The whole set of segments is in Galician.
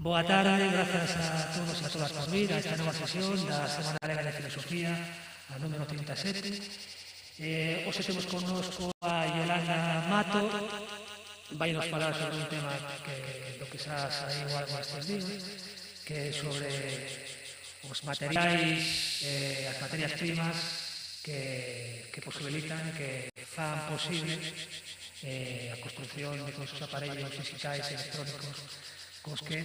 Boa tarde, grazas a todos e a todas por vir a esta nova sesión da Semana Galega de Filosofía, a número 37. Hoxe temos connosco a Yolanda Mato, vai nos falar sobre un tema do que xa saiu algo estes días, que é sobre os materiais, as materias primas que posibilitan, que fan posible a construción de todos os aparellos digitais e electrónicos cos que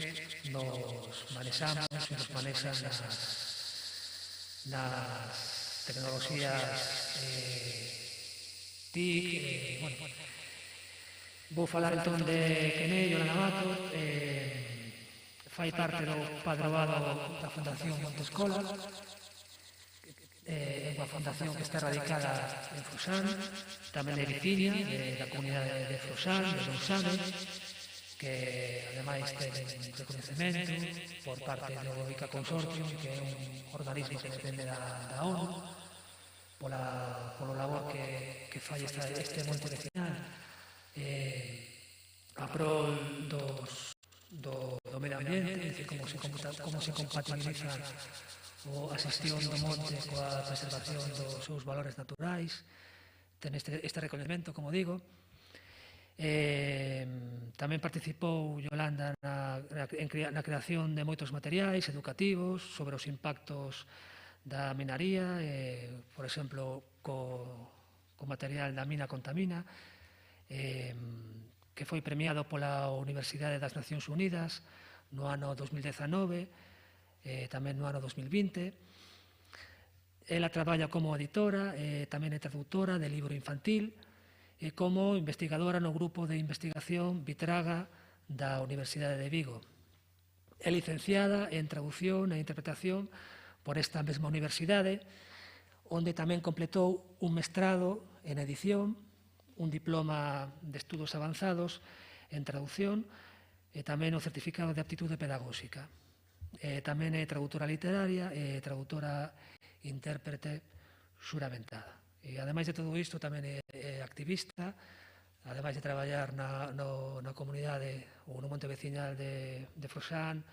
nos manexamos e nos manexan nas tecnoloxías TIC. Vou falar entón de Quenei Yolanda Mato, fai parte do padroado da Fundación Montescola, é unha fundación que está radicada en Froxán, tamén de Viciña, da comunidade de Froxán, de Lousame, que ademais ten reconhecemento por parte do ICA Consortium, que é un organismo que depende da ONU, polo labor que fai este monte vecinal a prol do medio ambiente, como se compatibiliza a xestión do monte coa preservación dos seus valores naturais. Ten este reconhecemento, como digo. Tamén participou Yolanda na creación de moitos materiais educativos sobre os impactos da minaría, por exemplo, co material da mina Contamina, que foi premiado pola Universidade das Nacións Unidas no ano 2019, tamén no ano 2020. Ela traballa como editora, tamén é traductora de libro infantil, e como investigadora no grupo de investigación Vitraga da Universidade de Vigo. É licenciada en traducción e interpretación por esta mesma universidade, onde tamén completou un mestrado en edición, un diploma de estudos avanzados en traducción e tamén o certificado de aptitude pedagóxica. Tamén é traductora literaria e traductora intérprete xuramentada. E, ademais de todo isto, tamén é activista, ademais de traballar na comunidade ou no monte veciñal de Froxán,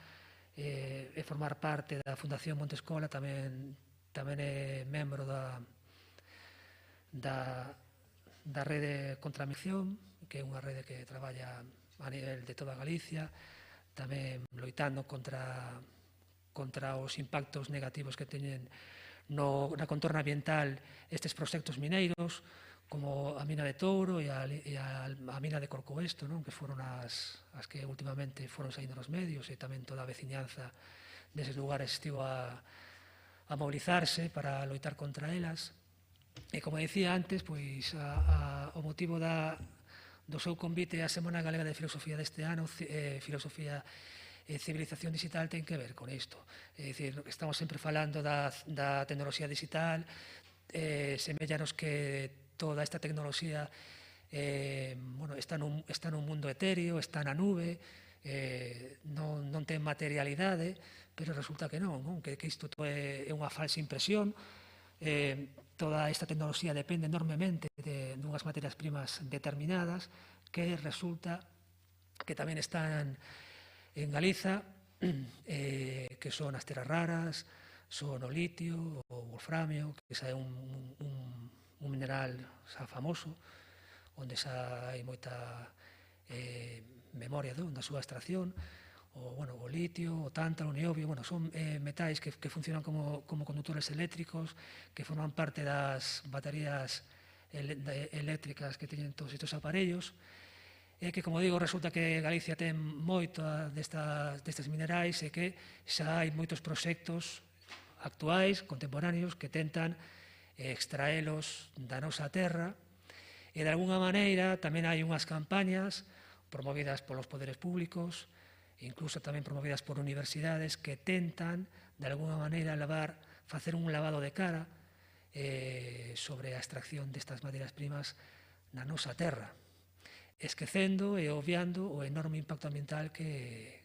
e formar parte da Fundación Montescola, tamén é membro da rede contra a migración, que é unha rede que traballa a nivel de toda Galicia, tamén loitando contra os impactos negativos que teñen na contorna ambiental estes proxectos mineiros, como a mina de Touro e a mina de Corcoesto, que foron as que últimamente foron saindo nos medios, e tamén toda a veciñanza deses lugares estivo a mobilizarse para loitar contra elas. E, como dicía antes, o motivo do seu convite á Semana Galega de Filosofía deste ano, Filosofía e Civilización Digital, ten que ver con isto. É dicir, estamos sempre falando da tecnoloxía digital, semellanos que toda esta tecnoloxía está nun mundo etéreo, está na nube, non ten materialidade, pero resulta que non, que isto é unha falsa impresión. Toda esta tecnoloxía depende enormemente dunhas materias primas determinadas que resulta que tamén están en Galiza, que son as terras raras, son o litio, o wolframio, que xa é un mineral xa famoso, onde xa hai moita memoria da súa extracción, o litio, o tántalo, o niobio, son metais que funcionan como conductores eléctricos, que forman parte das baterías eléctricas que teñen todos estes aparellos, e que, como digo, resulta que Galicia ten moito destes minerais e que xa hai moitos proxectos actuais, contemporáneos, que tentan extraelos da nosa terra, e de alguna maneira tamén hai unhas campañas promovidas polos poderes públicos, incluso tamén promovidas por universidades, que tentan, de alguna maneira, facer un lavado de cara sobre a extracción destas materias primas na nosa terra, esquecendo e obviando o enorme impacto ambiental que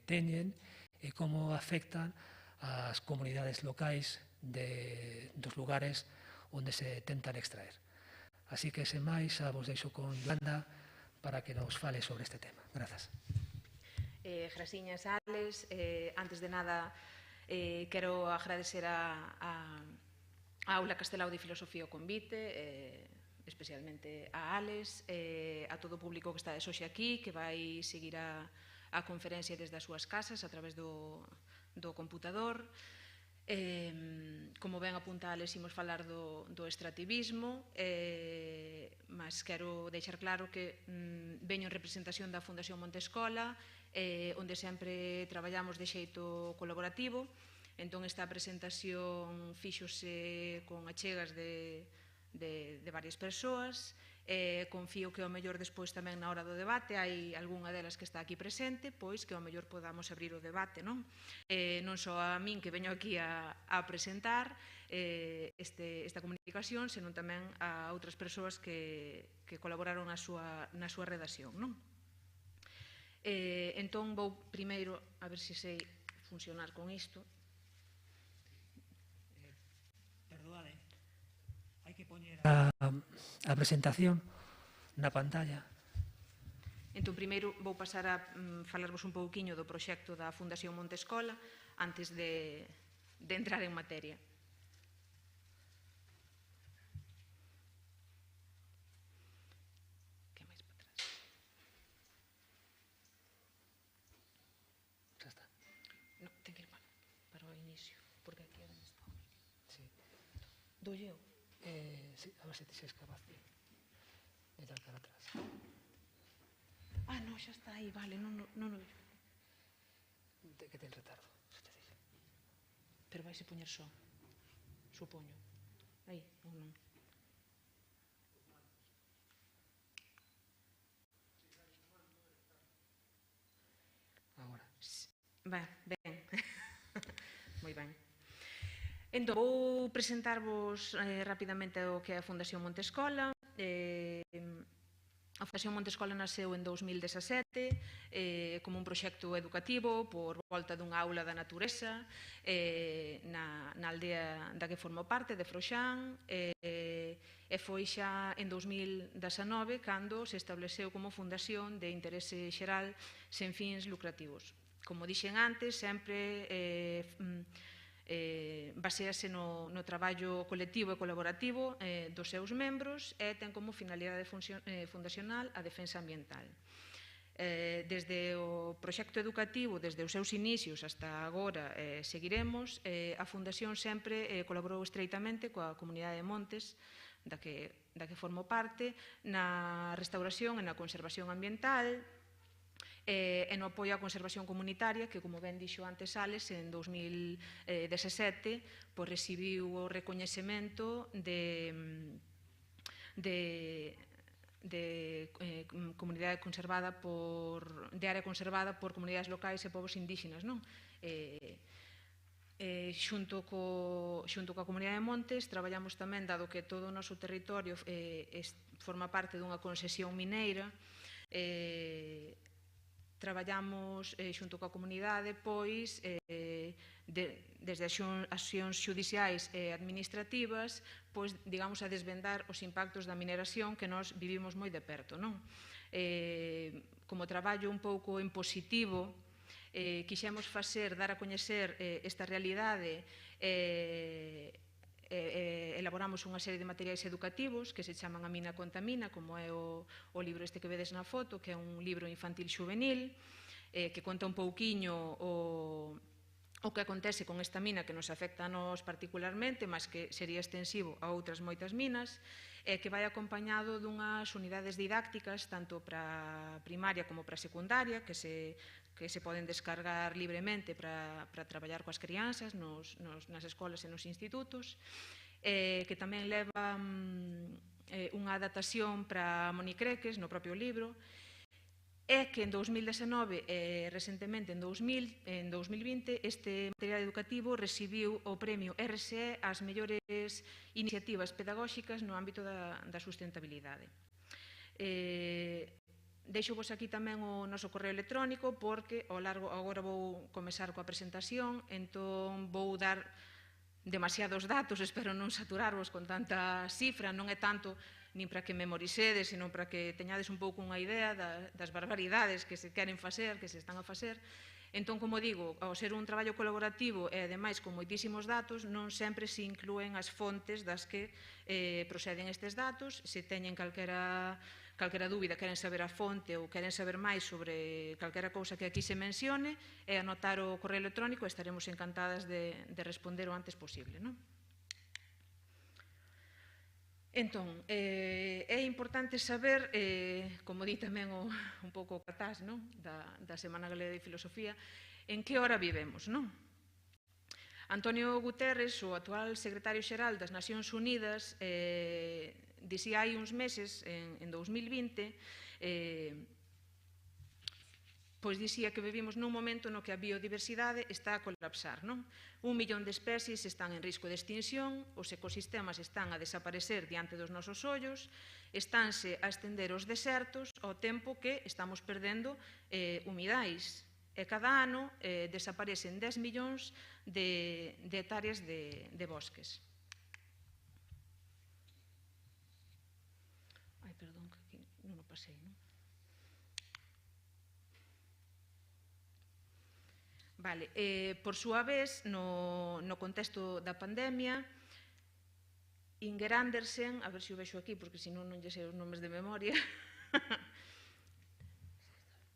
teñen e como afectan as comunidades locais dos lugares onde se tentan extraer. Así que, sen máis, vos deixo con Yolanda para que nos fale sobre este tema. Grazas. Grasiñas, Ales, antes de nada quero agradecer a Aula Castelao de Filosofía o convite, especialmente a Ales, a todo o público que está hoxe aquí, que vai seguir a conferencia desde as súas casas a través do computador. Como ben apunta Ales, imos falar do extractivismo, mas quero deixar claro que veño en representación da Fundación Montescola, onde sempre traballamos de xeito colaborativo. Entón, esta presentación fíxose con achegas de varias persoas. Confío que ao mellor despois tamén na hora do debate hai algunha delas que está aquí presente, pois que ao mellor podamos abrir o debate, non? Non só a min que veño aquí a presentar esta comunicación, senón tamén a outras persoas que colaboraron na súa redacción, non? Entón, vou primeiro a ver se sei funcionar con isto. Perdoade, hai que poñer a presentación na pantalla. Entón, primeiro vou pasar a falarvos un pouquiño do proxecto da Fundación Montescola antes de entrar en materia. Que máis para atrás? Xa está. Non, ten que ir para o inicio, porque aquí é onde está. Sí. Dolle eu? Sí, a ver se ti se capaz de dar para atrás. Ah, non, xa está aí, vale, non o vejo. Que ten retardo, se te dice. Pero vaise poñer só, supoño. Aí, ou non? Agora. Ben. Moi ben. Entón, vou presentarvos rapidamente o que é a Fundación Montescola. A Fundación Montescola nasceu en 2017 como un proxecto educativo por volta dunha aula da natureza na aldea da que formo parte, de Froxán, e foi xa en 2019 cando se estableceu como fundación de interese xeral sen fins lucrativos. Como dixen antes, sempre basease no traballo colectivo e colaborativo dos seus membros e ten como finalidade fundacional a defensa ambiental. Desde o proxecto educativo, desde os seus inicios hasta agora seguiremos, a Fundación sempre colaborou estreitamente coa comunidade de Montes, da que formo parte, na restauración e na conservación ambiental, e no apoio á conservación comunitaria, que, como ben dixo antes Ales, en 2017 recibiu o recoñecemento de comunidade conservada de área conservada por comunidades locais e povos indígenas, non? Xunto coa comunidade de Montes traballamos tamén, dado que todo o noso territorio forma parte dunha concesión mineira, traballamos xunto coa comunidade, pois, desde as accións xudiciais e administrativas, pois, digamos, a desvendar os impactos da mineración que nós vivimos moi de perto, non? Como traballo un pouco en positivo, quixemos dar a coñecer esta realidade elaboramos unha serie de materiais educativos que se chaman A Mina Contamina, como é o libro este que vedes na foto, que é un libro infantil xuvenil, que conta un pouquiño o que acontece con esta mina que nos afecta a nós particularmente, mas que sería extensivo a outras moitas minas, que vai acompañado dunhas unidades didácticas, tanto para primaria como para secundaria, que se poden descargar libremente para traballar coas crianzas nas escolas e nos institutos, que tamén leva unha adaptación para monicreques no propio libro, e que en 2019 e recentemente en 2020 este material educativo recibiu o premio RSE ás mellores iniciativas pedagóxicas no ámbito da sustentabilidade. Deixo-vos aquí tamén o noso correo electrónico porque agora vou comezar coa presentación, entón vou dar demasiados datos, espero non saturarvos con tanta cifra, non é tanto nin para que memorisedes, senón para que teñades un pouco unha idea das barbaridades que se queren facer, que se están a facer. Entón, como digo, ao ser un traballo colaborativo e, ademais, con moitísimos datos, non sempre se inclúen as fontes das que proceden estes datos. Se teñen calquera dúbida, queren saber a fonte ou queren saber máis sobre calquera cousa que aquí se mencione, é anotar o correo electrónico e estaremos encantadas de responder o antes posible, non? Entón, é importante saber, como di tamén un pouco o cartaz da Semana Galega de Filosofía, en que hora vivemos, non? Antonio Guterres, o actual secretario xeral das Nacións Unidas, dicía hai uns meses, en 2020, pois dicía que vivimos nun momento no que a biodiversidade está a colapsar, non? 1 millón de especies están en risco de extinción, os ecosistemas están a desaparecer diante dos nosos ollos, estánse a estender os desertos ao tempo que estamos perdendo humidais. E cada ano desaparecen 10 millóns de hectáreas de bosques. Ai, perdón, que aquí non o pasei, non? Vale, por súa vez, no contexto da pandemia, Inger Andersen, a ver se o vexo aquí, porque senón non lle sei os nomes de memoria,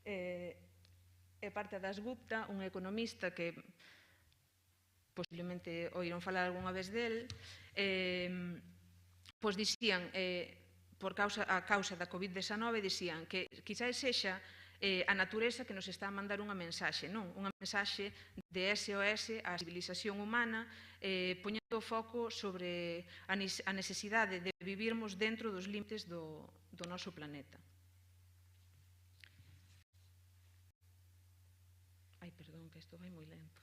é parte das Gupta, un economista que posiblemente oíron falar algunha vez del, pois dicían, a causa da COVID-19, dicían que quizás sexa a natureza que nos está a mandar unha mensaxe, non? Unha mensaxe de SOS á civilización humana, poñendo o foco sobre a necesidade de vivirmos dentro dos límites do noso planeta. Ai, perdón, que isto vai moi lento.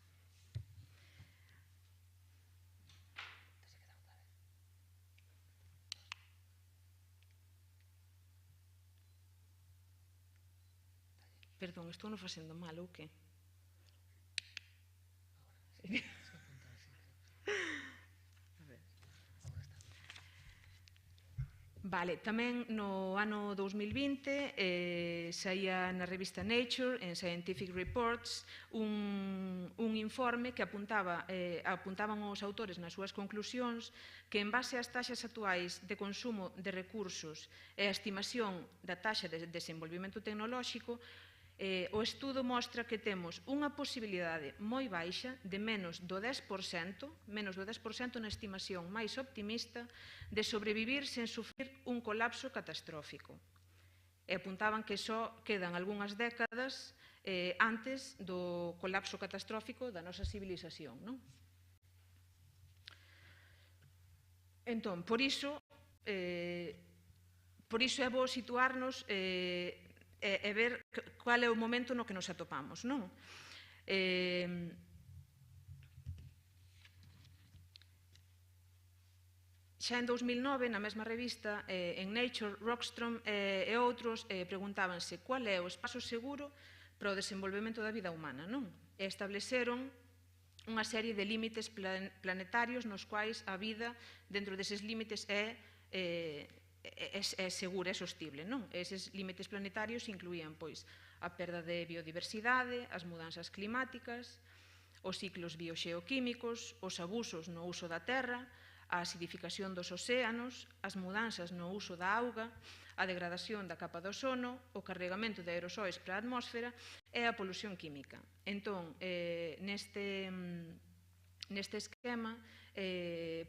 Perdón, estou non facendo mal ou que? Vale, tamén no ano 2020 saía na revista Nature, en Scientific Reports, un informe que apuntaban os autores nas súas conclusións que en base ás taxas actuais de consumo de recursos e a estimación da taxa de desenvolvemento tecnolóxico, o estudo mostra que temos unha posibilidade moi baixa de menos do 10% na estimación máis optimista de sobrevivir sen sufrir un colapso catastrófico. E apuntaban que só quedan algunhas décadas antes do colapso catastrófico da nosa civilización, non? Entón, por iso é bo situarnos e ver qual é o momento no que nos atopamos, non? Xa en 2009, na mesma revista, en Nature, Rockstrom e outros preguntábanse cual é o espazo seguro para o desenvolvemento da vida humana, non? E estableceron unha serie de límites planetarios nos quais a vida dentro deses límites é segura, é sostible, non? Eses límites planetarios incluían, pois, a perda de biodiversidade, as mudanzas climáticas, os ciclos bioxeoquímicos, os abusos no uso da terra, a acidificación dos océanos, as mudanzas no uso da auga, a degradación da capa de ozono, o carregamento de aerosóis para a atmósfera e a polución química. Entón, neste esquema,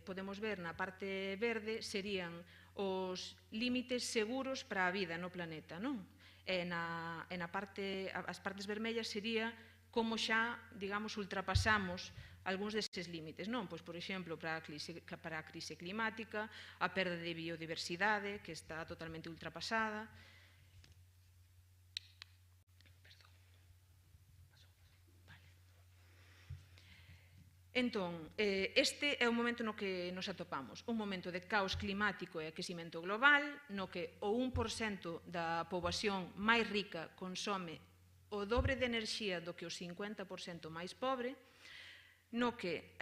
podemos ver na parte verde serían os límites seguros para a vida no planeta, non? E as partes vermellas sería como xa, digamos, ultrapasamos algúns destes límites, non? Pois, por exemplo, para a crise climática, a perda de biodiversidade, que está totalmente ultrapasada. Entón, este é o momento no que nos atopamos, un momento de caos climático e aquecimento global, no que o 1% da poboación máis rica consome o dobre de enerxía do que o 50% máis pobre, no que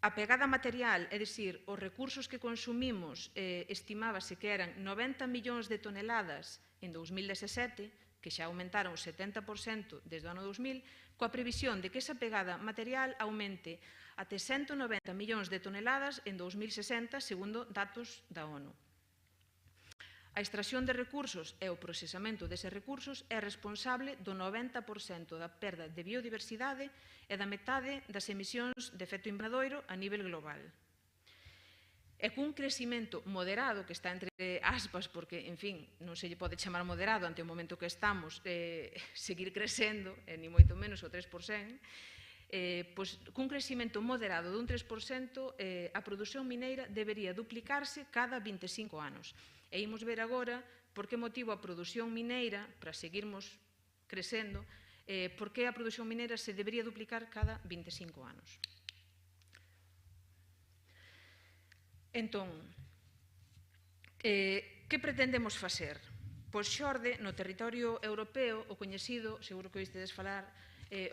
A pegada material, é dicir, os recursos que consumimos, estimábase que eran 90 millóns de toneladas en 2017, que xa aumentaron 70% desde o ano 2000, coa previsión de que esa pegada material aumente até 190 millóns de toneladas en 2060, segundo datos da ONU. A extracción de recursos e o procesamento deses recursos é responsable do 90% da perda de biodiversidade e da metade das emisións de efecto invernadoiro a nivel global. E cun crecimento moderado, que está entre aspas, porque, en fin, non se lle pode chamar moderado ante o momento que estamos, seguir crecendo, ni moito menos o 3%, pois, cun crecimento moderado dun 3%, a produción mineira debería duplicarse cada 25 anos. E imos ver agora por que motivo a produción mineira, para seguirmos crecendo, por que a produción mineira se debería duplicar cada 25 anos. Entón, que pretendemos facer? Pois xorde no territorio europeo o coñecido, seguro que oístedes falar,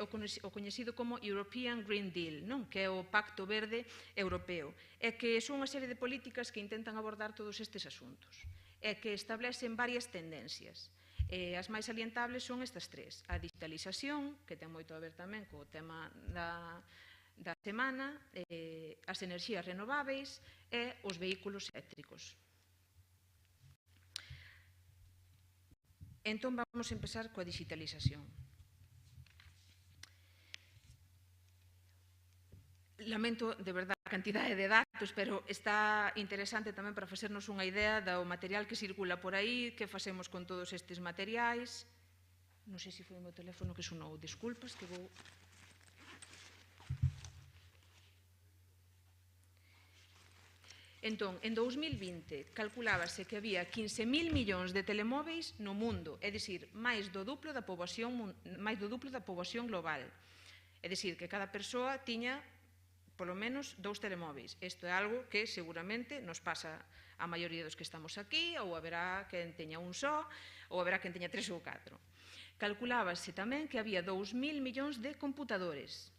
o coñecido como European Green Deal, non? Que é o Pacto Verde Europeo, e que son unha serie de políticas que intentan abordar todos estes asuntos, e que establecen varias tendencias. As máis salientables son estas tres: a digitalización, que ten moito a ver tamén co tema da semana, as enerxías renováveis e os vehículos eléctricos. Entón, vamos a empezar coa digitalización. Lamento, de verdade, a cantidade de datos, pero está interesante tamén para facernos unha idea do material que circula por aí, que facemos con todos estes materiais. Non sei se foi o meu teléfono que sonou, desculpas, que vou... Entón, en 2020 calculábase que había 15.000 millóns de telemóveis no mundo, é dicir, máis do duplo da poboación global. É dicir, que cada persoa tiña polo menos 2 telemóveis. Isto é algo que seguramente nos pasa a maioría dos que estamos aquí, ou haberá quen teña un só, ou haberá quen teña 3 ou 4. Calculábase tamén que había 2.000 millóns de computadores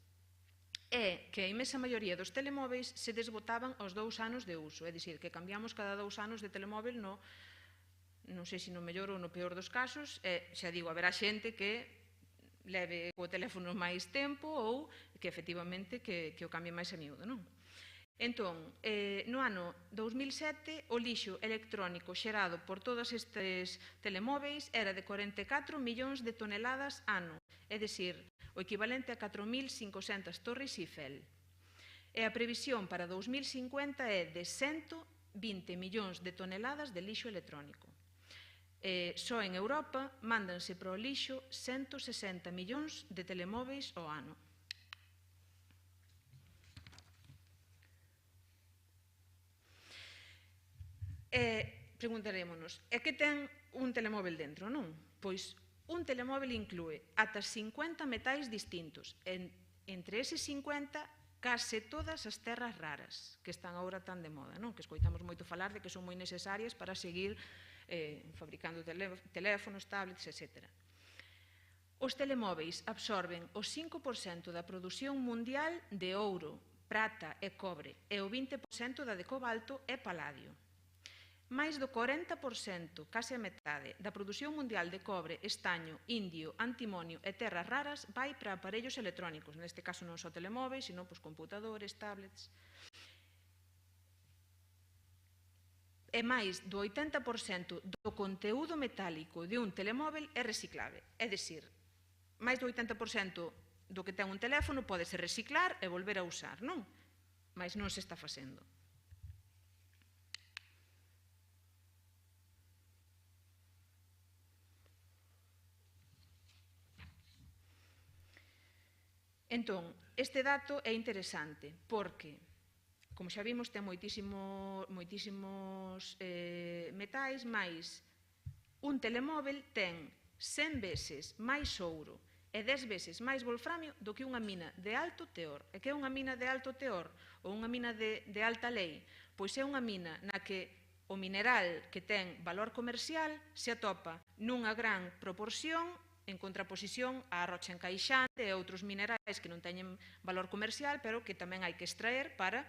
e que a inmensa maioría dos telemóveis se desbotaban aos 2 anos de uso, é dicir, que cambiamos cada 2 anos de telemóvel non sei se no mellor ou no peor dos casos, e xa digo, haberá xente que leve o teléfono máis tempo ou que efectivamente que o cambie máis a miúdo, non? Entón, no ano 2007, o lixo electrónico xerado por todos estes telemóveis era de 44 millóns de toneladas ano, é dicir, o equivalente a 4.500 torres Eiffel. E a previsión para 2050 é de 120 millóns de toneladas de lixo electrónico. Só en Europa mándanse para o lixo 160 millóns de telemóveis ao ano. Preguntarémonos, e que ten un telemóvel dentro, non? Pois un telemóvel inclúe ata 50 metais distintos. Entre eses 50, case todas as terras raras que están agora tan de moda, non? Que escoitamos moito falar de que son moi necesarias para seguir fabricando teléfonos, tablets, etc. Os telemóveis absorben o 5% da produción mundial de ouro, prata e cobre e o 20% da de cobalto e paladio. máis do 40%, case a metade, da produción mundial de cobre, estaño, indio, antimonio e terras raras vai para aparellos electrónicos, neste caso non só telemóveis, sino computadores, tablets. E máis do 80% do conteúdo metálico de un telemóvel é reciclable. É dicir, máis do 80% do que ten un teléfono pode ser reciclar e volver a usar, non? Mas non se está facendo. Entón, este dato é interesante porque, como xa vimos, ten moitísimos metais, mais un telemóvel ten 100 veces máis ouro e 10 veces máis wolframio do que unha mina de alto teor. E que é unha mina de alto teor ou unha mina de alta lei? Pois é unha mina na que o mineral que ten valor comercial se atopa nunha gran proporción en contraposición á rocha encaixante e outros minerais que non teñen valor comercial, pero que tamén hai que extraer para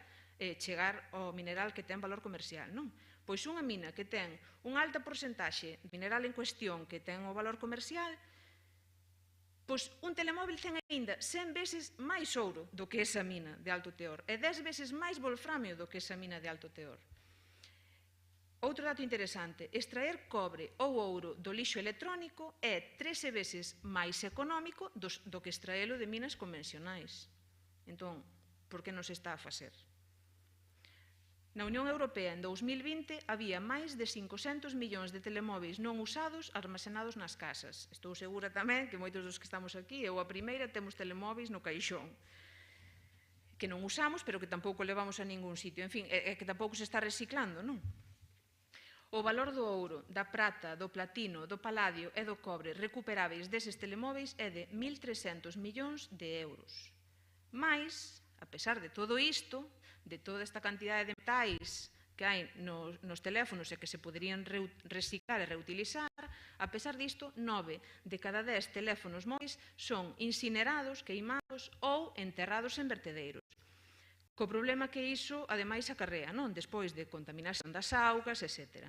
chegar ao mineral que ten valor comercial, non? Pois unha mina que ten unha alta porcentaxe de mineral en cuestión que ten o valor comercial, pois un telemóvil ten aínda 100 veces máis ouro do que esa mina de alto teor e 10 veces máis wolframio do que esa mina de alto teor. Outro dato interesante, extraer cobre ou ouro do lixo electrónico é 13 veces máis económico do que extraelo de minas convencionais. Entón, por que non se está a facer? Na Unión Europea, en 2020, había máis de 500 millóns de telemóveis non usados almacenados nas casas. Estou segura tamén que moitos dos que estamos aquí, eu a primeira, temos telemóveis no caixón, que non usamos, pero que tampouco levamos a ningún sitio. En fin, é que tampouco se está reciclando, non? O valor do ouro, da prata, do platino, do paladio e do cobre recuperáveis deses telemóveis é de 1.300 millóns de euros. Mais, a pesar de todo isto, de toda esta cantidade de metais que hai nos teléfonos e que se poderían reciclar e reutilizar, a pesar disto, 9 de cada 10 teléfonos móviles son incinerados, queimados ou enterrados en vertedeiros. Co problema que iso, ademais, acarrea, non? Despois de contaminación das augas, etc.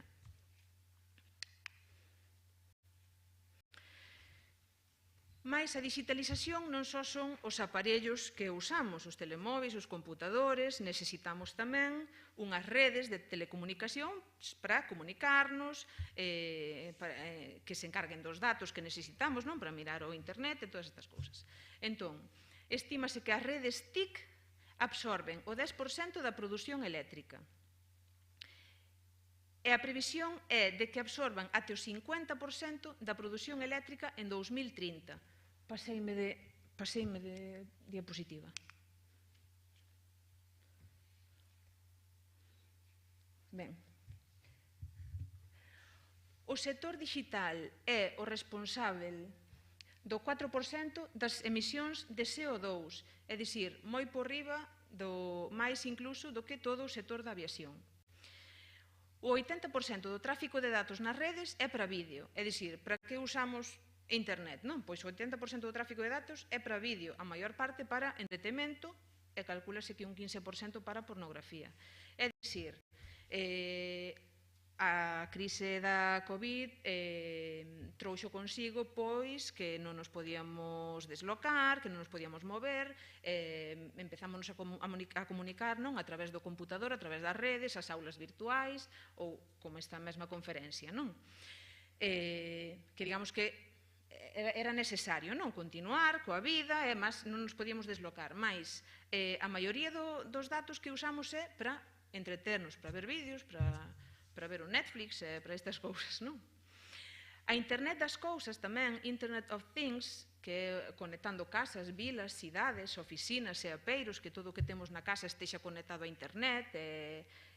Mais a digitalización non só son os aparellos que usamos, os telemóveis, os computadores, necesitamos tamén unhas redes de telecomunicación para comunicarnos, que se encarguen dos datos que necesitamos, non, para mirar o internet e todas estas cousas. Entón, estímase que as redes TIC absorben o 10% da produción eléctrica. E a previsión é de que absorban até o 50% da produción eléctrica en 2030. Paseime de diapositiva. Ben. O sector digital é o responsável do 4% das emisións de CO2, é dicir, moi por riba, máis incluso do que todo o sector da aviación. O 80% do tráfico de datos nas redes é para vídeo, é dicir, para que usamos internet, non? Pois o 80% do tráfico de datos é para vídeo, a maior parte para entretemento e calcúlase que un 15% para pornografía. É dicir, a crise da COVID trouxo consigo pois que non nos podíamos deslocar, que non nos podíamos mover, empezamos a comunicar non a través do computador, a través das redes, as aulas virtuais ou como esta mesma conferencia, non? Que digamos que era necesario non continuar coa vida e máis non nos podíamos deslocar, mais a maioría dos datos que usamos é para entreternos, para ver vídeos, para ver o Netflix, para estas cousas, non? A Internet das cousas tamén, Internet of Things, que é conectando casas, vilas, cidades, oficinas e apeiros, que todo o que temos na casa estexa conectado a Internet,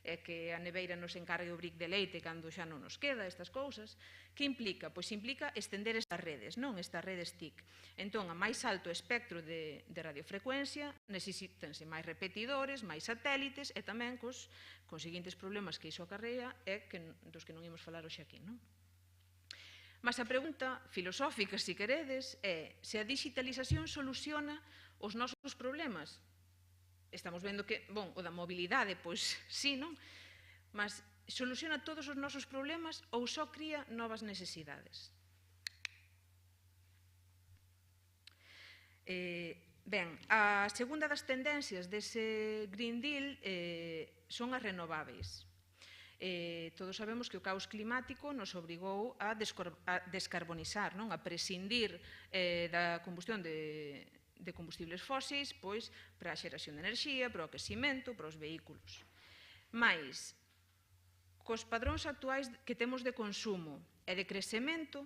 e que a neveira nos encargue o brick de leite cando xa non nos queda, estas cousas. Que implica? Pois implica estender estas redes, non? Estas redes TIC. Entón, a máis alto espectro de radiofrecuencia, necesítanse máis repetidores, máis satélites, e tamén cos seguintes problemas que iso acarrea e dos que non imos falar hoxe aquí, non? Mas a pregunta filosófica, se queredes, é se a digitalización soluciona os nosos problemas. Estamos vendo que, bon, o da mobilidade, pois sí, non? Mas soluciona todos os nosos problemas ou só cría novas necesidades? Ben, a segunda das tendencias dese Green Deal son as renováveis. Todos sabemos que o caos climático nos obrigou a descarbonizar, non? A prescindir da combustión de combustibles fósiles, pois para a xeración de enerxía, para o aquecimento, para os vehículos. Mais, cos padróns actuais que temos de consumo e de crecemento,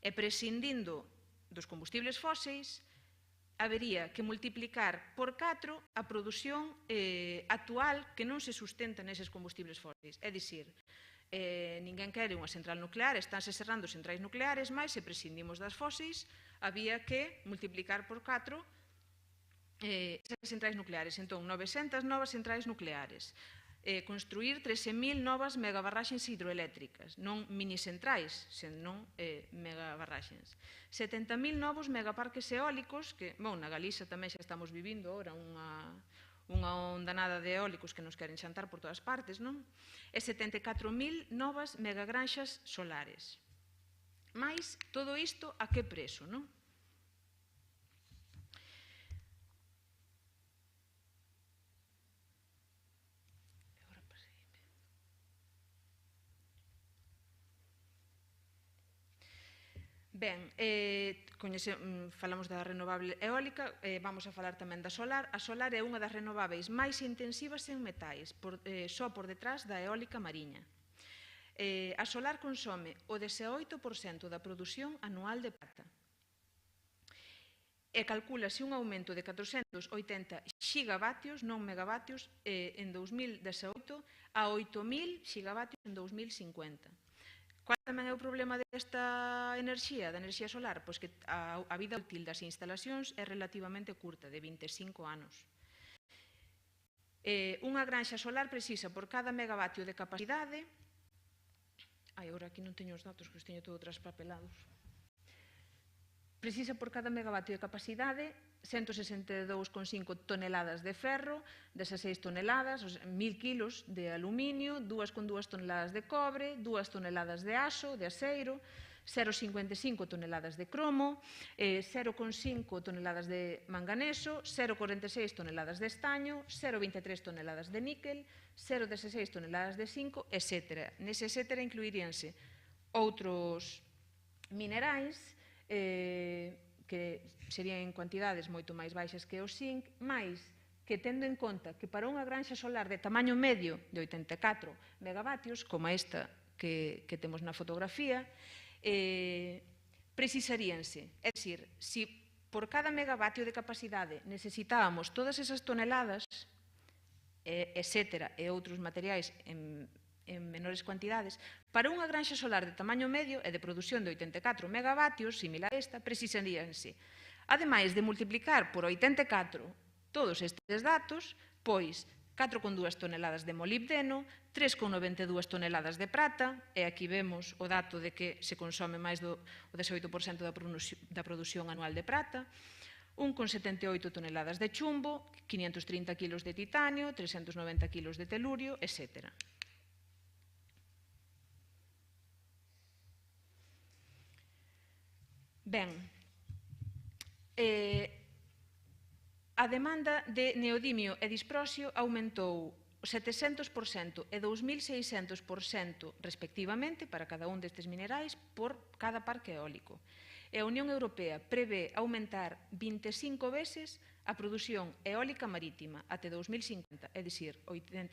e prescindindo dos combustibles fósiles, habería que multiplicar por 4 a produción actual que non se sustenta neses combustibles fósiles. É dicir, ninguén quere unha central nuclear, estánse cerrando centrais nucleares, mas se prescindimos das fósiles, había que multiplicar por 4 esas centrais nucleares. Entón, 900 novas centrais nucleares. construir 13.000 novas megabarraxes hidroeléctricas, non minicentrais, senón megabarraxes. 70.000 novos megaparques eólicos, que, bon, na Galiza tamén xa estamos vivindo ora unha ondanada de eólicos que nos queren xantar por todas partes, non? E 74.000 novas megagranxas solares. Mais, todo isto a que prezo, non? Ben, falamos da renovable eólica, vamos a falar tamén da solar. A solar é unha das renováveis máis intensivas en metais, só por detrás da eólica mariña. A solar consome o 18% da produción anual de prata. E calcúlase un aumento de 480 xigavatios, non megavatios, en 2018 a 8.000 xigavatios en 2050. Qual tamén é o problema desta enerxía, da enerxía solar? Pois que a vida útil das instalacións é relativamente curta, de 25 anos. Unha granxa solar precisa por cada megavatio de capacidade... agora aquí non teño os datos, que os teño todo traspapelados. Precisa por cada megavatio de capacidade 162,5 toneladas de ferro, 16 toneladas, 1.000 kilos de aluminio, 2,2 toneladas de cobre, 2 toneladas de aso, de aceiro, 0,55 toneladas de cromo, 0,5 toneladas de manganeso, 0,46 toneladas de estaño, 0,23 toneladas de níquel, 0,16 toneladas de zinco, etc. Nese etc. incluiríanse outros minerais que serían en cuantidades moito máis baixas que o zinc, máis que tendo en conta que para unha granxa solar de tamaño medio de 84 megavatios, como esta que temos na fotografía, precisaríanse, é dicir, se por cada megavatio de capacidade necesitábamos todas esas toneladas, etc., e outros materiais en menores cuantidades, para unha granxa solar de tamaño medio e de produción de 84 megavatios, similar a esta, precisaríanse, ademais de multiplicar por 84 todos estes datos, pois 4,2 toneladas de molibdeno, 3,92 toneladas de prata, e aquí vemos o dato de que se consome máis do 18% da produción anual de prata, 1,78 toneladas de chumbo, 530 kilos de titanio, 390 kilos de telurio, etc. Ben, a demanda de neodimio e disprosio aumentou 700% e 2.600% respectivamente para cada un destes minerais por cada parque eólico. E a Unión Europea prevé aumentar 25 veces a produción eólica marítima até 2050, é dicir,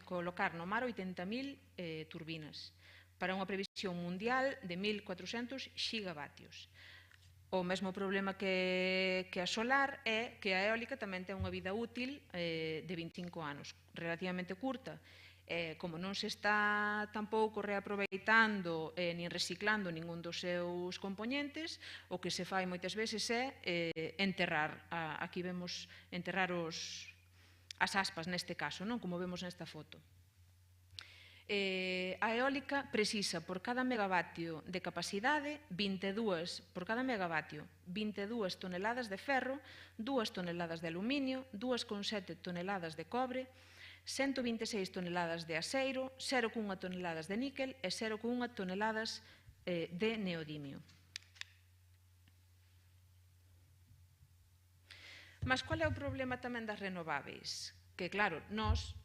colocar no mar 80.000 turbinas para unha previsión mundial de 1.400 xigavatios. O mesmo problema que a solar é que a eólica tamén ten unha vida útil de 25 anos, relativamente curta. Como non se está tampouco reaproveitando nin reciclando ningún dos seus componentes, o que se fai moitas veces é enterrar. Aquí vemos enterrar as aspas neste caso, non? Como vemos nesta foto. A eólica precisa por cada megavatio de capacidade 22 toneladas de ferro, 2 toneladas de aluminio, 2,7 toneladas de cobre, 126 toneladas de aceiro, 0,1 toneladas de níquel e 0,1 toneladas de neodimio. Mas qual é o problema tamén das renováveis? Que claro, nós,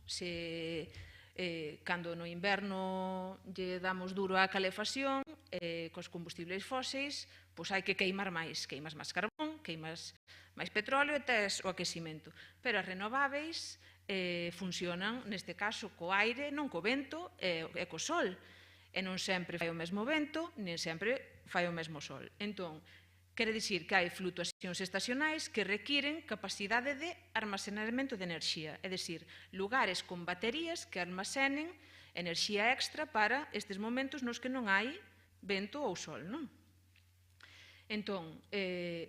cando no inverno lle damos duro á calefacción, cos combustibles fóseis, pois hai que queimar máis. Queimas máis carbón, queimas máis petróleo e tes o aquecimento. Pero as renováveis funcionan, neste caso, co aire, non co vento e co sol. E non sempre fai o mesmo vento, nin sempre fai o mesmo sol. Entón, quere dicir que hai flutuacións estacionais que requiren capacidade de armazenamento de enerxía, é dicir, lugares con baterías que almacenen enerxía extra para estes momentos nos que non hai vento ou sol, non? Entón,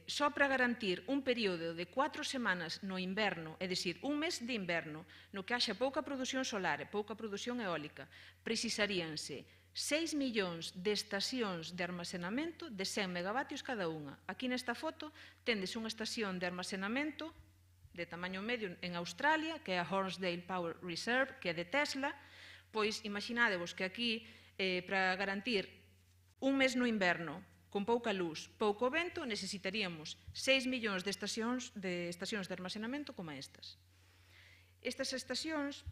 só para garantir un período de 4 semanas no inverno, é dicir, un mes de inverno, no que haxa pouca produción solar e pouca produción eólica, precisaríanse 6 millóns de estacións de armazenamento de 100 megavatios cada unha. Aquí nesta foto tendes unha estación de armazenamento de tamaño medio en Australia, que é a Hornsdale Power Reserve, que é de Tesla. Pois imaginadevos que aquí, para garantir un mes no inverno, con pouca luz, pouco vento, necesitaríamos 6 millóns de estacións de armazenamento como estas. Estas estacións,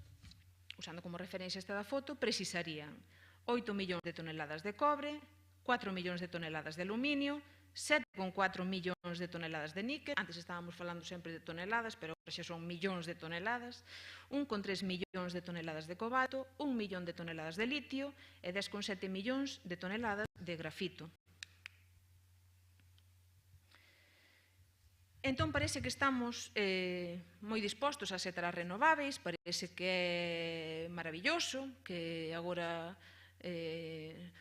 usando como referencia esta da foto, precisarían 8 millóns de toneladas de cobre, 4 millóns de toneladas de aluminio, 7,4 millóns de toneladas de níquel, antes estábamos falando sempre de toneladas, pero agora xa son millóns de toneladas, 1,3 millóns de toneladas de cobalto, 1 millón de toneladas de litio e 10,7 millóns de toneladas de grafito. Entón, parece que estamos moi dispostos a ser as renováveis, parece que é maravilloso, que agora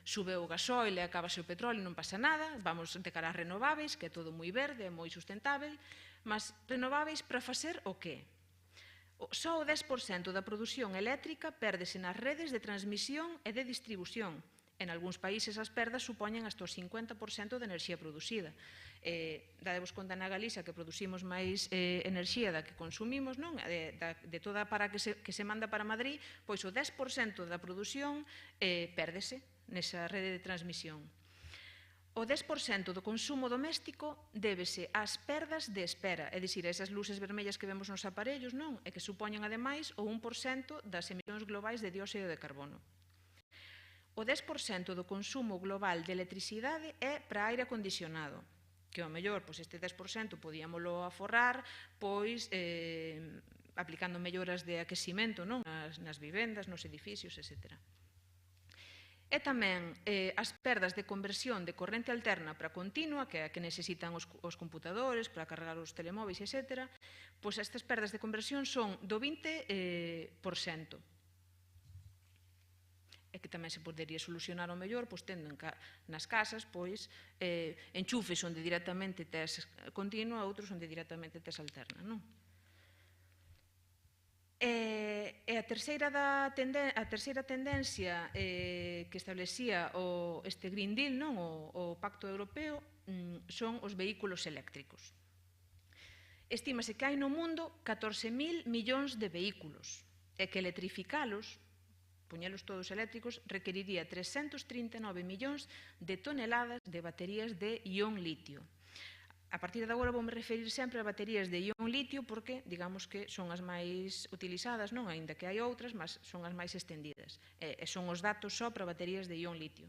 sube o gasoil e acabase o petróleo, non pasa nada, vamos de cara ás renováveis, que é todo moi verde, moi sustentável, mas renováveis para facer o qué? Só o 10% da produción eléctrica pérdese nas redes de transmisión e de distribución. En algúns países as perdas supoñen hasta o 50% de enerxía producida. Dadevos conta na Galiza que producimos máis enerxía da que consumimos, non? De toda a para que se manda para Madrid, pois o 10% da produción pérdese nesa rede de transmisión. O 10% do consumo doméstico débese ás perdas de espera, é dicir, esas luces vermellas que vemos nos aparellos, non? E que supoñen, ademais, o 1% das emisións globais de dióxido de carbono. O 10% do consumo global de electricidade é para aire acondicionado, que ao mellor este 10% podíamolo aforrar aplicando melloras de aquecimento nas vivendas, nos edificios, etc. E tamén as perdas de conversión de corrente alterna para continua, que é a que necesitan os computadores para carregar os telemóveis, etc. Pois estas perdas de conversión son do 20%. E que tamén se podería solucionar ao mellor tendo nas casas enchufes onde directamente tes continua e outros onde directamente tes alterna, non? E a terceira tendencia que establecía este Green Deal, o Pacto Europeo, son os vehículos eléctricos. Estímase que hai no mundo 14.000 millóns de vehículos e que electrificalos, poñelos todos eléctricos, requeriría 339 millóns de toneladas de baterías de ión litio. A partir de agora voume referir sempre a baterías de ión litio porque, digamos que son as máis utilizadas, non? Aínda que hai outras, mas son as máis estendidas. E son os datos só para baterías de ión litio.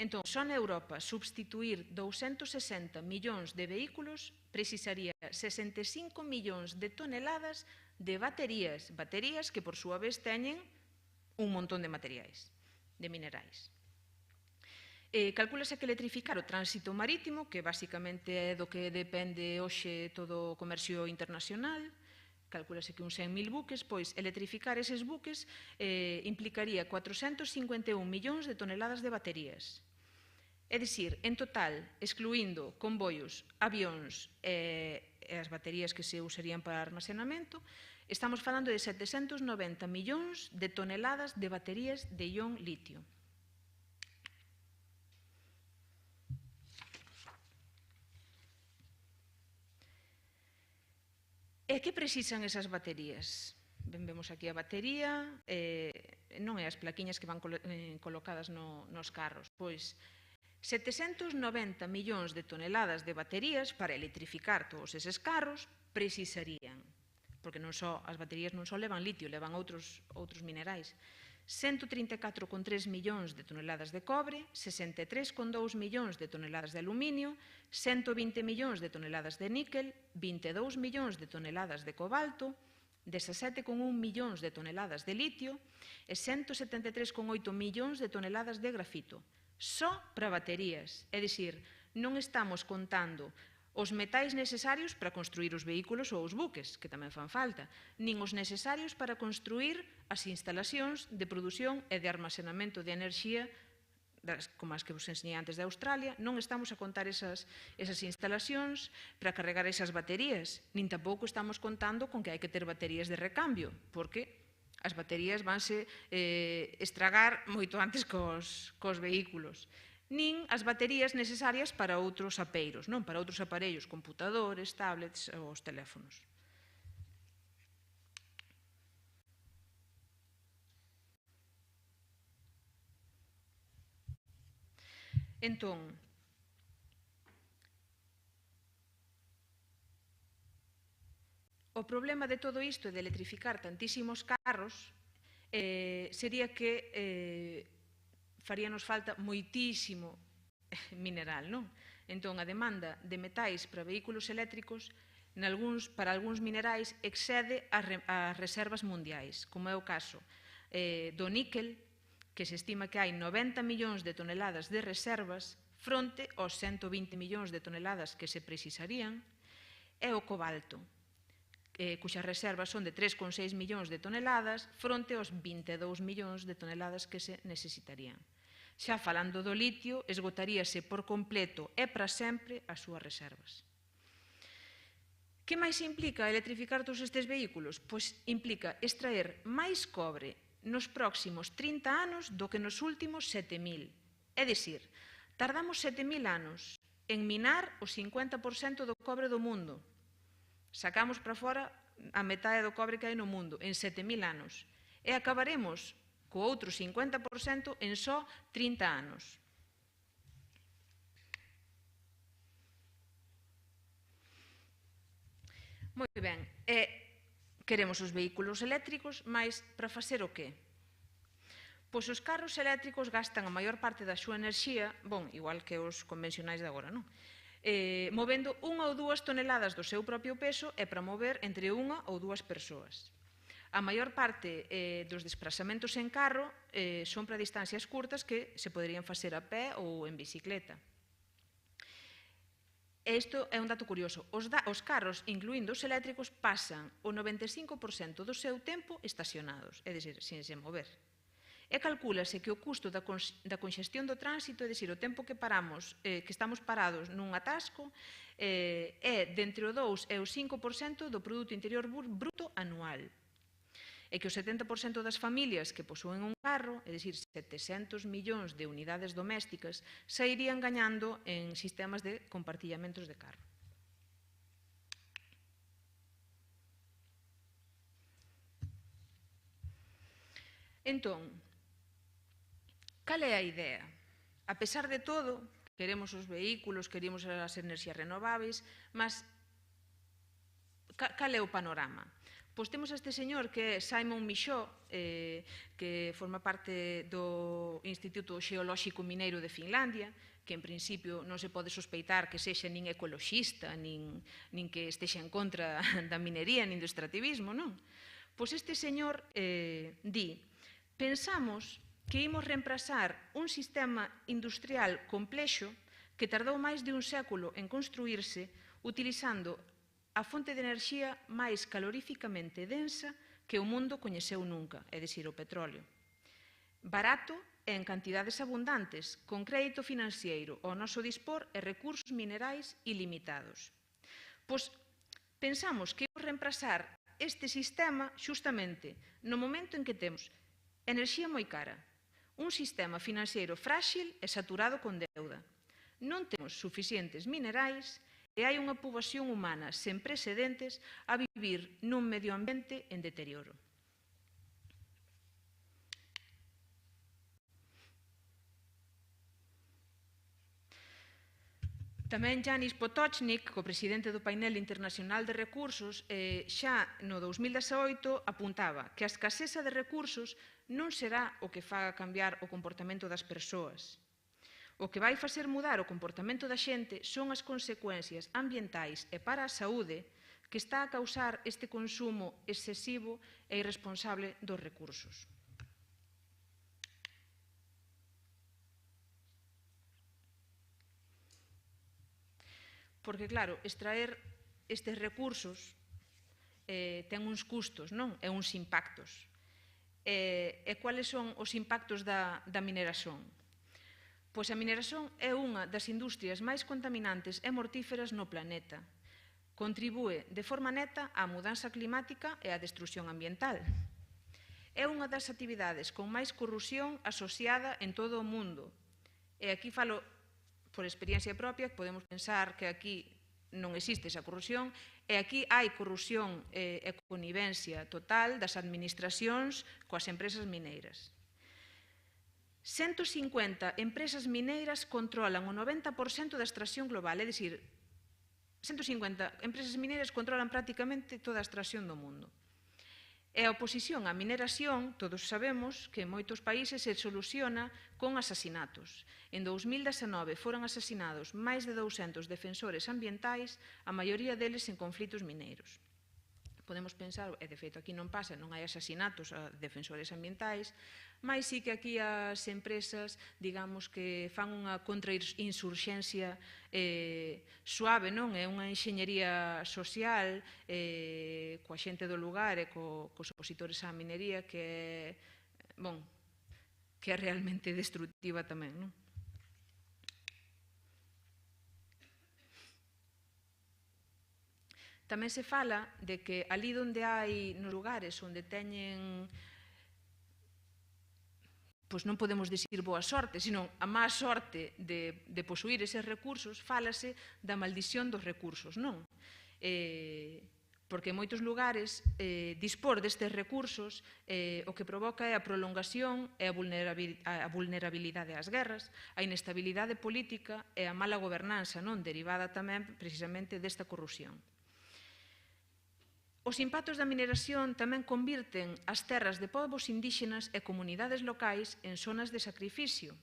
Entón, só na Europa substituir 260 millóns de vehículos precisaría 65 millóns de toneladas de baterías que por súa vez teñen un montón de materiais, de minerais. Calcúlase que electrificar o tránsito marítimo, que basicamente é do que depende hoxe todo o comercio internacional, calcúlase que uns 100.000 buques, pois electrificar eses buques implicaría 451 millóns de toneladas de baterías. É dicir, en total, excluindo convoios, avións e as baterías que se usarían para armazenamento, estamos falando de 790 millóns de toneladas de baterías de ión litio. E que precisan esas baterías? Ben, vemos aquí a batería, non é as plaquiñas que van colocadas nos carros, pois 790 millóns de toneladas de baterías para electrificar todos eses carros precisarían, porque as baterías non só levan litio, levan outros minerais, 134,3 millóns de toneladas de cobre, 63,2 millóns de toneladas de aluminio, 120 millóns de toneladas de níquel, 22 millóns de toneladas de cobalto, 17,1 millóns de toneladas de litio e 173,8 millóns de toneladas de grafito. Só para baterías, é dicir, non estamos contando os metais necesarios para construir os vehículos ou os buques, que tamén fan falta, nin os necesarios para construir as instalacións de produción e de armazenamento de enerxía como as que vos enseñei antes de Australia, non estamos a contar esas instalacións para carregar esas baterías, nin tampouco estamos contando con que hai que ter baterías de recambio, porque as baterías vanse estragar moito antes cos vehículos, nin as baterías necesarias para outros apeiros, non para outros aparellos, computadores, tablets ou os teléfonos. Entón, o problema de todo isto de electrificar tantísimos carros sería que faríanos falta moitísimo mineral, non? Entón, a demanda de metais para vehículos eléctricos para algúns minerais excede as reservas mundiais, como é o caso do níquel, que se estima que hai 90 millóns de toneladas de reservas fronte aos 120 millóns de toneladas que se precisarían, e o cobalto, cuxas reservas son de 3,6 millóns de toneladas fronte aos 22 millóns de toneladas que se necesitarían. Xa falando do litio, esgotaríase por completo e para sempre as súas reservas. Que máis implica electrificar todos estes vehículos? Pois implica extraer máis cobre nos próximos 30 anos do que nos últimos 7.000. É dicir, tardamos 7.000 anos en minar o 50% do cobre do mundo. Sacamos para fora a metade do cobre que hai no mundo en 7.000 anos. E acabaremos co outro 50% en só 30 anos. Moi ben, queremos os vehículos eléctricos, mas para facer o qué? Pois os carros eléctricos gastan a maior parte da súa enerxía, igual que os convencionais de agora, non? Movendo 1 ou 2 toneladas do seu propio peso e para mover entre 1 ou 2 persoas. A maior parte dos desplazamentos en carro son para distancias curtas que se poderían facer a pé ou en bicicleta. E isto é un dato curioso. Os carros, incluindo os eléctricos, pasan o 95% do seu tempo estacionados, é dicir, sin se mover. E calcúlase que o custo da conxestión do tránsito, é dicir, o tempo que estamos parados nun atasco, é de entre o 2 e o 5% do Produto Interior Bruto anual. E que o 70% das familias que posúen un carro, é dicir, 700 millóns de unidades domésticas, sairían gañando en sistemas de compartillamentos de carro. Entón, cal é a idea? A pesar de todo, queremos os vehículos, queremos as enerxías renováveis, mas cal é o panorama? Pois temos este señor que é Simon Michaud, que forma parte do Instituto Xeolóxico Mineiro de Finlandia, que en principio non se pode sospeitar que sexa nin ecoloxista, nin que estexa en contra da minería, nin do extractivismo, non? Pois este señor di: pensamos que imos reemplazar un sistema industrial complexo que tardou máis de un século en construírse utilizando a fonte de enerxía máis caloríficamente densa que o mundo coñeceu nunca, é dicir, o petróleo. Barato e en cantidades abundantes, con crédito financiero ao noso dispor e recursos minerais ilimitados. Pois pensamos que imos reemplazar este sistema xustamente no momento en que temos enerxía moi cara, un sistema financiero frágil e saturado con deuda. Non temos suficientes minerais e hai unha poboación humana sen precedentes a vivir nun medio ambiente en deterioro. Tamén Janis Potočnik, co presidente do Painel Internacional de Recursos, xa no 2018 apuntaba que a escaseza de recursos non será o que faga cambiar o comportamento das persoas. O que vai facer mudar o comportamento da xente son as consecuencias ambientais e para a saúde que está a causar este consumo excesivo e irresponsable dos recursos. Porque, claro, extraer estes recursos ten uns custos, non? E uns impactos. E cuáles son os impactos da mineración? Pois a mineración é unha das industrias máis contaminantes e mortíferas no planeta. Contribúe de forma neta á mudanza climática e á destrucción ambiental. É unha das actividades con máis corrupción asociada en todo o mundo. E aquí falo por experiencia propia, podemos pensar que aquí non existe esa corrupción, e aquí hai corrupción e connivencia total das administracións coas empresas mineiras. 150 empresas mineiras controlan o 90% da extracción global, é dicir, 150 empresas mineiras controlan prácticamente toda a extracción do mundo. E a oposición á mineración, todos sabemos que en moitos países se soluciona con asasinatos. En 2019 foron asasinados máis de 200 defensores ambientais, a maioría deles en conflitos mineiros. Podemos pensar, e de feito aquí non pasa, non hai asasinatos a defensores ambientais, mas sí que aquí as empresas, digamos que fan unha contrainsurxencia suave, non? É unha enxeñería social coa xente do lugar e cos opositores á minería que é realmente destructiva tamén, non? Tamén se fala de que ali onde hai, nos lugares onde teñen, pois non podemos dicir boa sorte, senón a má sorte de posuir eses recursos, fálase da maldición dos recursos, non? Porque en moitos lugares dispor destes recursos o que provoca é a prolongación e a vulnerabilidade ás guerras, a inestabilidade política e a mala gobernanza, non? Derivada tamén precisamente desta corrupción. Os impactos da mineración tamén convirten as terras de povos indígenas e comunidades locais en zonas de sacrificio,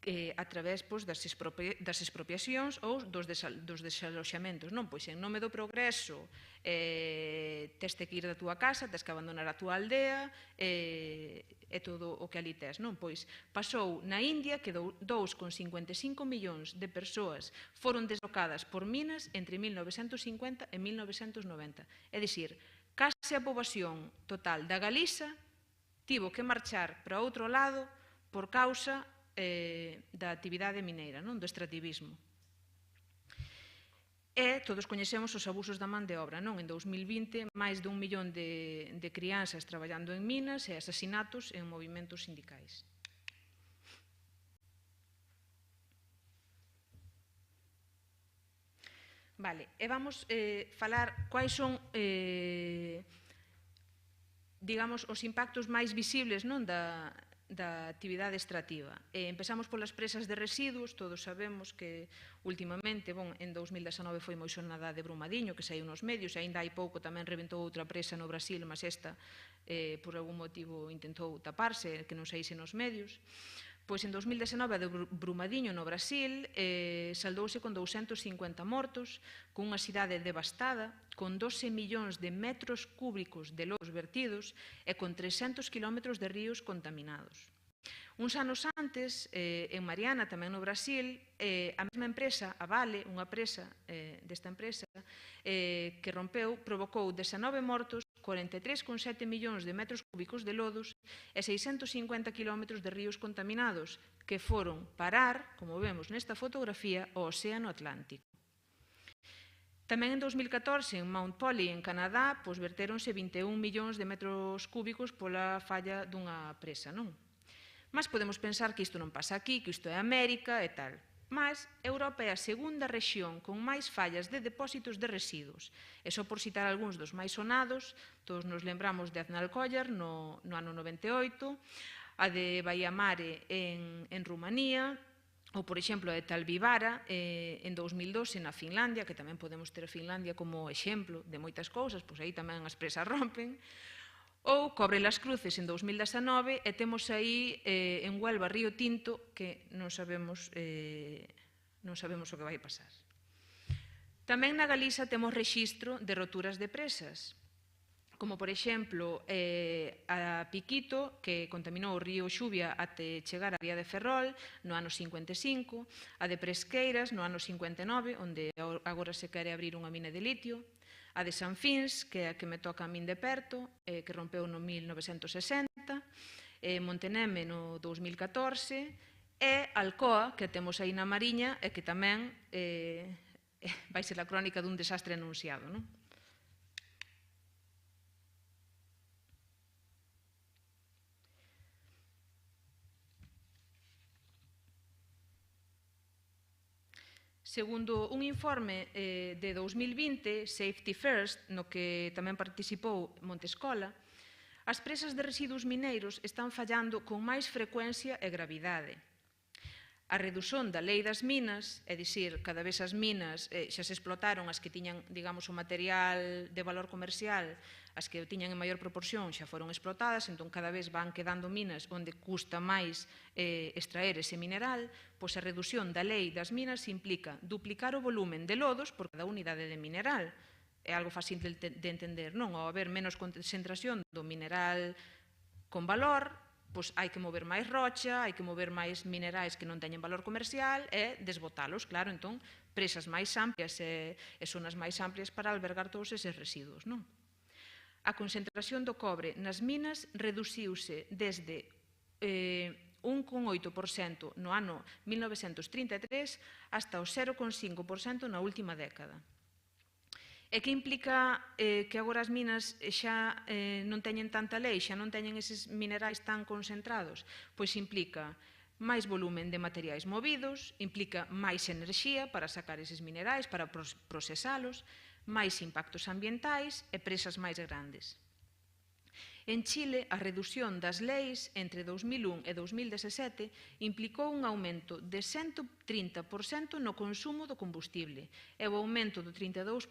a través das expropiacións ou dos desaloxamentos. Non, pois en nome do progreso tes que ir da túa casa, tes que abandonar a túa aldea e todo o que ali tes. Non, pois pasou na India que 2,55 millóns de persoas foron deslocadas por minas entre 1950 e 1990. É dicir, case a poboación total da Galiza tivo que marchar para outro lado por causa da actividade mineira, non? Do extractivismo. E todos coñecemos os abusos da man de obra, non? En 2020, máis de 1 millón de crianzas traballando en minas e asasinatos en movimentos sindicais. Vale, e vamos falar quais son digamos, os impactos máis visibles, non? Da actividade extractiva. Empezamos polas presas de residuos, todos sabemos que últimamente, en 2019 foi moi sonada de Brumadinho, que saiu nos medios, e aínda hai pouco tamén rebentou outra presa no Brasil, mas esta por algún motivo intentou taparse, que non saíse nos medios. Pois en 2019 a de Brumadinho no Brasil saldouse con 250 mortos, con unha cidade devastada, con 12 millóns de metros cúbicos de lodos vertidos e con 300 kilómetros de ríos contaminados. Uns anos antes, en Mariana, tamén no Brasil, a mesma empresa, a Vale, unha presa desta empresa, que rompeu, provocou 19 mortos, 43,7 millóns de metros cúbicos de lodos e 650 kilómetros de ríos contaminados que foron parar, como vemos nesta fotografía, ao Océano Atlántico. Tamén en 2014, en Mount Polley, en Canadá, vertéronse 21 millóns de metros cúbicos pola falla dunha presa, non? Mas podemos pensar que isto non pasa aquí, que isto é América e tal. Mas Europa é a segunda rexión con máis fallas de depósitos de residuos. E só por citar algúns dos máis sonados, todos nos lembramos de Aznalcóllar no ano 98, a de Baía Mare en Rumanía, ou, por exemplo, a de Talvivaara en 2012 na Finlandia, que tamén podemos ter a Finlandia como exemplo de moitas cousas, pois aí tamén as presas rompen, ou Cobre las Cruces en 2019 e temos aí en Huelva Río Tinto que non sabemos o que vai pasar. Tamén na Galiza temos rexistro de roturas de presas, como por exemplo a Piquito, que contaminou o río Xuvia até chegar á ría de Ferrol no ano 55, a de Presqueiras no ano 59, onde agora se quere abrir unha mina de litio, a de San Fins, que é a que me toca a min de perto, que rompeu no 1960, Monteneme no 2014, e Alcoa, que temos aí na Mariña, e que tamén vai ser a crónica dun desastre anunciado, non? Segundo un informe de 2020, Safety First, no que tamén participou Montescola, as presas de residuos mineiros están fallando con máis frecuencia e gravidade. A redución da lei das minas, é dicir, cada vez as minas xa se explotaron, as que tiñan, digamos, o material de valor comercial, as que o tiñan en maior proporción xa foron explotadas, entón cada vez van quedando minas onde custa máis extraer ese mineral, pois a reducción da lei das minas implica duplicar o volumen de lodos por cada unidade de mineral. É algo fácil de entender, non? Ao haber menos concentración do mineral con valor, pois hai que mover máis rocha, hai que mover máis minerais que non teñen valor comercial e desbotalos, claro, entón, presas máis amplias e zonas máis amplias para albergar todos eses residuos, non? A concentración do cobre nas minas reduciuse desde 1,8% no ano 1933 hasta o 0,5% na última década. E que implica que agora as minas xa non teñen tanta lei, xa non teñen eses minerais tan concentrados? Pois implica máis volumen de materiais movidos, implica máis enerxía para sacar eses minerais, para procesalos, máis impactos ambientais e presas máis grandes. En Chile, a reducción das leis entre 2001 e 2017 implicou un aumento de 130% no consumo do combustible e o aumento do 32%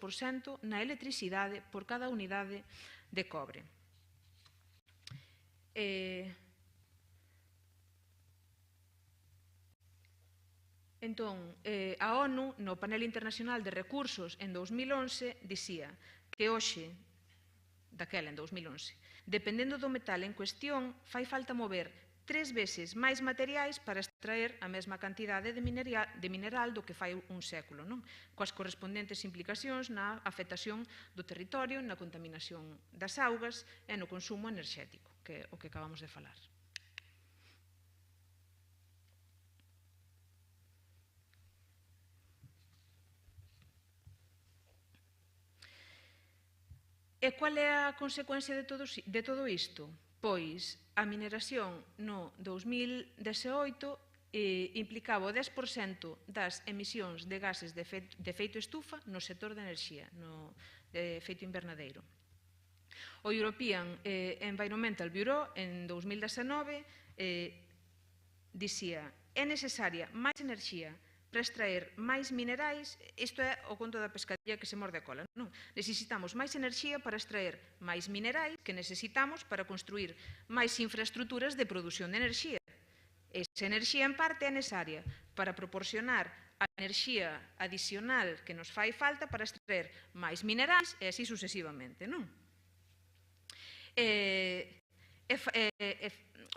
na electricidade por cada unidade de cobre. Entón, a ONU, no Panel Internacional de Recursos, en 2011, dicía que hoxe, daquela en 2011, dependendo do metal en cuestión, fai falta mover 3 veces máis materiais para extraer a mesma cantidade de mineral do que fai un século, non? Coas correspondentes implicacións na afectación do territorio, na contaminación das augas e no consumo enerxético, que é o que acabamos de falar. E qual é a consecuencia de todo isto? Pois a mineración no 2018 implicaba o 10% das emisións de gases de efeito estufa no sector de enerxía, no efeito invernadeiro. O European Environmental Bureau en 2019 dicía: é necesaria máis enerxía para extraer máis minerais. Isto é o conto da pescadilla que se morde a cola, non? Necesitamos máis enerxía para extraer máis minerais que necesitamos para construir máis infraestructuras de produción de enerxía. Esa enerxía, en parte, é necesaria para proporcionar a enerxía adicional que nos fai falta para extraer máis minerais e así sucesivamente, non?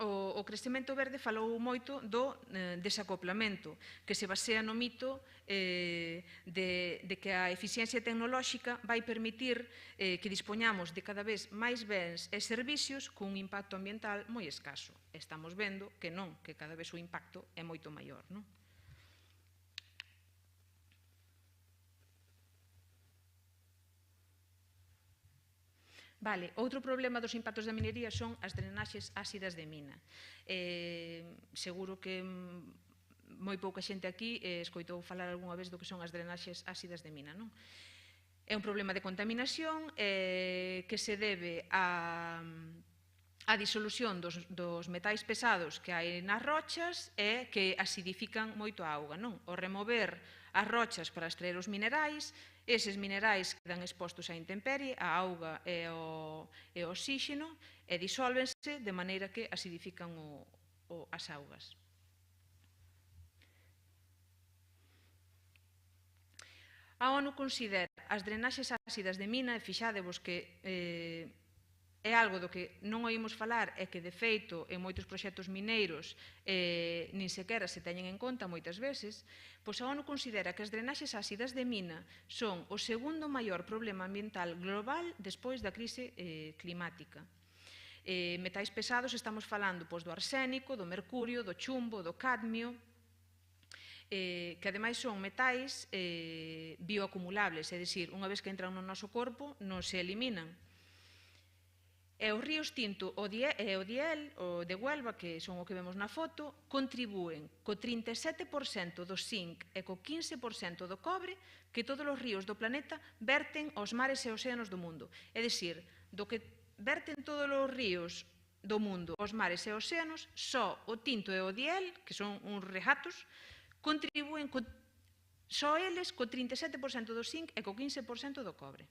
O crecemento verde falou moito do desacoplamento, que se basea no mito de que a eficiencia tecnolóxica vai permitir que dispoñamos de cada vez máis bens e servicios cun impacto ambiental moi escaso. Estamos vendo que non, que cada vez o impacto é moito maior, non? Vale, outro problema dos impactos da minería son as drenaxes ácidas de mina. Seguro que moi pouca xente aquí escoitou falar algunha vez do que son as drenaxes ácidas de mina, non? É un problema de contaminación que se debe á disolución dos metais pesados que hai nas rochas e que acidifican moito a auga, non? O remover as rochas para extraer os minerais, eses minerais quedan expostos á intemperie, a auga e o oxígeno, e disólvense de maneira que acidifican as augas. A ONU considera as drenaxes ácidas de mina, e fixadevos que é algo do que non oímos falar e que, de feito, en moitos proxectos mineiros nin sequera se teñen en conta moitas veces, pois a ONU considera que as drenaxes ácidas de mina son o segundo maior problema ambiental global despois da crise climática. Metais pesados estamos falando do arsénico, do mercurio, do chumbo, do cadmio, que ademais son metais bioacumulables, é dicir, unha vez que entran no noso corpo non se eliminan. E os ríos Tinto e o Diel, o de Huelva, que son o que vemos na foto, contribúen co 37% do zinc e co 15% do cobre que todos os ríos do planeta verten aos mares e océanos do mundo. É dicir, do que verten todos os ríos do mundo aos mares e océanos, só o Tinto e o Diel, que son uns regatos, contribúen só eles co 37% do zinc e co 15% do cobre.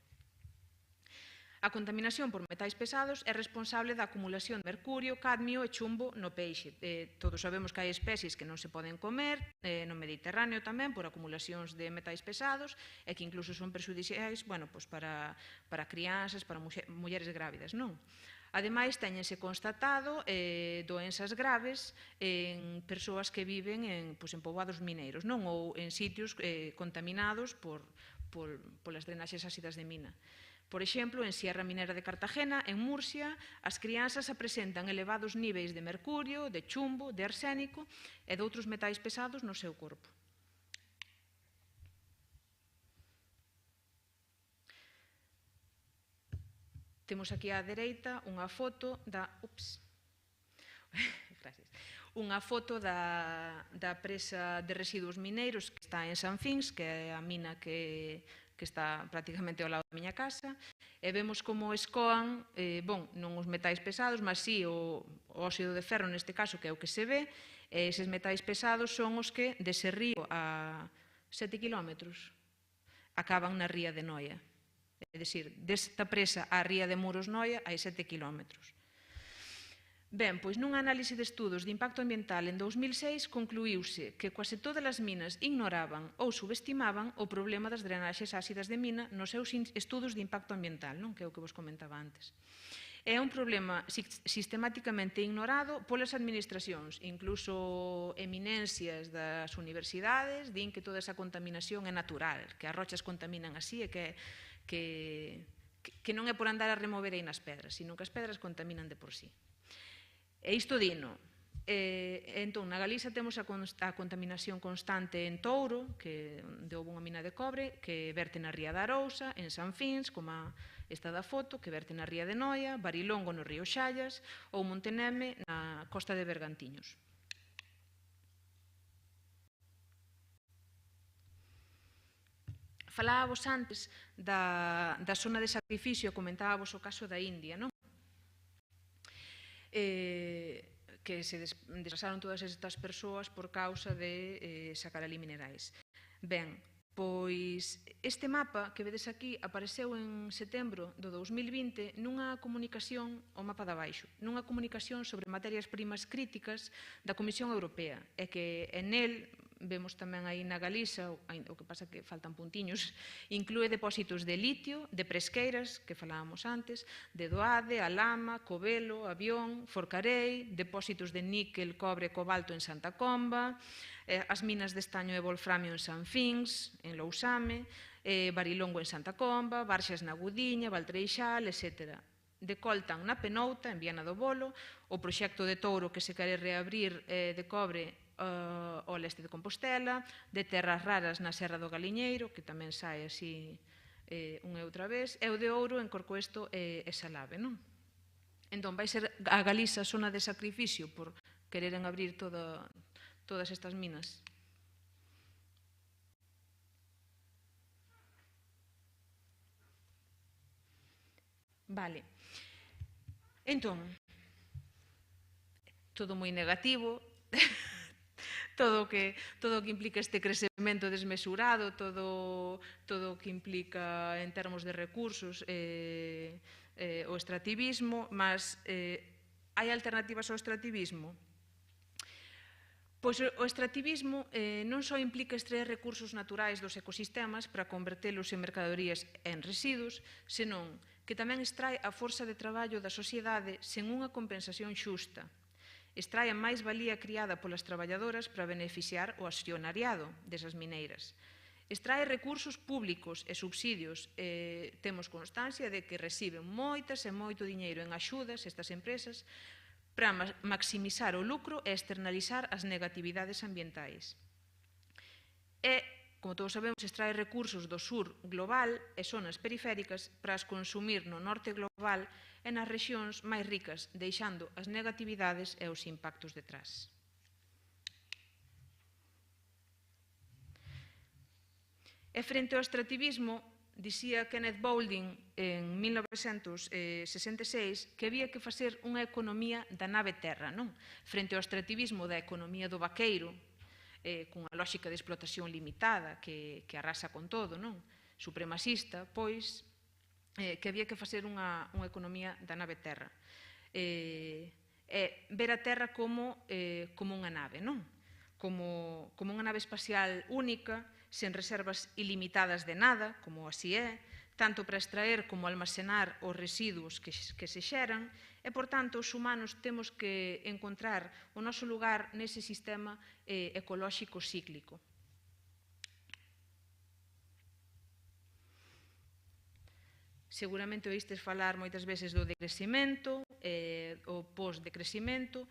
A contaminación por metais pesados é responsable da acumulación de mercurio, cadmio e chumbo no peixe. Todos sabemos que hai especies que non se poden comer, no Mediterráneo tamén, por acumulacións de metais pesados, e que incluso son perxudiciais para crianzas, para mulleres grávidas, non? Ademais, teñense constatado doenzas graves en persoas que viven en poboados mineiros, non? Ou en sitios contaminados polas drenaxes ácidas de mina. Por exemplo, en Sierra Minera de Cartagena, en Murcia, as crianzas presentan elevados niveis de mercurio, de chumbo, de arsénico e de outros metais pesados no seu corpo. Temos aquí á dereita unha foto da... Gracias. Unha foto da presa de residuos mineiros que está en Sanfins, que é a mina que está prácticamente ao lado da miña casa, e vemos como escoan, non os metais pesados, mas sí o óxido de ferro neste caso, que é o que se ve, e eses metais pesados son os que dese río a 7 kilómetros acaban na ría de Noia. É dicir, desta presa á ría de Muros Noia hai 7 kilómetros. Ben, pois nunha análise de estudos de impacto ambiental en 2006 concluíuse que quase todas as minas ignoraban ou subestimaban o problema das drenaxes ácidas de mina nos seus estudos de impacto ambiental, non? Que é o que vos comentaba antes. É un problema sistematicamente ignorado polas administracións, incluso eminencias das universidades din que toda esa contaminación é natural, que as rochas contaminan así e que non é por andar a remover aí nas pedras, sino que as pedras contaminan de por sí. E isto dino. Entón, na Galiza temos a contaminación constante en Touro, que houve unha mina de cobre, que verte na ría da Arousa, en Sanfins, como esta da foto, que verte na ría de Noia, Barilongo no río Xallas, ou Monteneme na costa de Bergantiños. Falábamos antes da zona de sacrificio, comentábamos o caso da India, non? Que se desplazaron todas estas persoas por causa de sacar ali minerais. Ben, pois este mapa que vedes aquí apareceu en setembro do 2020 nunha comunicación, o mapa de abaixo, nunha comunicación sobre materias primas críticas da Comisión Europea, e que en el vemos tamén aí na Galiza, o que pasa que faltan puntiños, inclúe depósitos de litio, de Presqueiras, que falábamos antes, de Doade, Alama, Covelo, Avión, Forcarei, depósitos de níquel, cobre e cobalto en Santa Comba, as minas de estaño e wolframio en Sanfins, en Lousame, Barilongo en Santa Comba, Barxas na Gudiña, Valtreixal, etc. Decoltan na Penouta, en Viana do Bolo, o proxecto de Touro que se quere reabrir de cobre ao leste de Compostela, de terras raras na Serra do Galiñeiro, que tamén sae así unha e outra vez, e o de Ouro en Corcoesto e Salave, non? Entón, vai ser a Galiza zona de sacrificio por quereren abrir todas estas minas. Vale. Entón, todo moi negativo, todo o que implica este crecemento desmesurado, todo o que implica en termos de recursos o extractivismo, mas hai alternativas ao extractivismo? Pois o extractivismo non só implica extraer recursos naturais dos ecosistemas para convertelos en mercadorías e en residuos, senón que tamén extrae a forza de traballo da sociedade sen unha compensación xusta. Extrae a máis valía criada polas traballadoras para beneficiar o accionariado desas mineiras. Extrae recursos públicos e subsidios. Temos constancia de que reciben moitas e moito diñeiro en axudas estas empresas para maximizar o lucro e externalizar as negatividades ambientais. E, como todos sabemos, extrae recursos do sur global e zonas periféricas para as consumir no norte global e nas rexións máis ricas, deixando as negatividades e os impactos detrás. E frente ao extractivismo, dicía Kenneth Boulding en 1966 que había que facer unha economía da nave terra, non? Frente ao extractivismo da economía do vaqueiro, cunha lógica de explotación limitada que arrasa con todo, non? Supremacista, pois, que había que facer unha economía da nave terra. Ver a terra como unha nave, non? Como unha nave espacial única, sen reservas ilimitadas de nada, como así é, tanto para extraer como almacenar os residuos que se xeran, e, por tanto, os humanos temos que encontrar o noso lugar nese sistema ecolóxico cíclico. Seguramente oístes falar moitas veces do decrecimento, o post-decrecimento,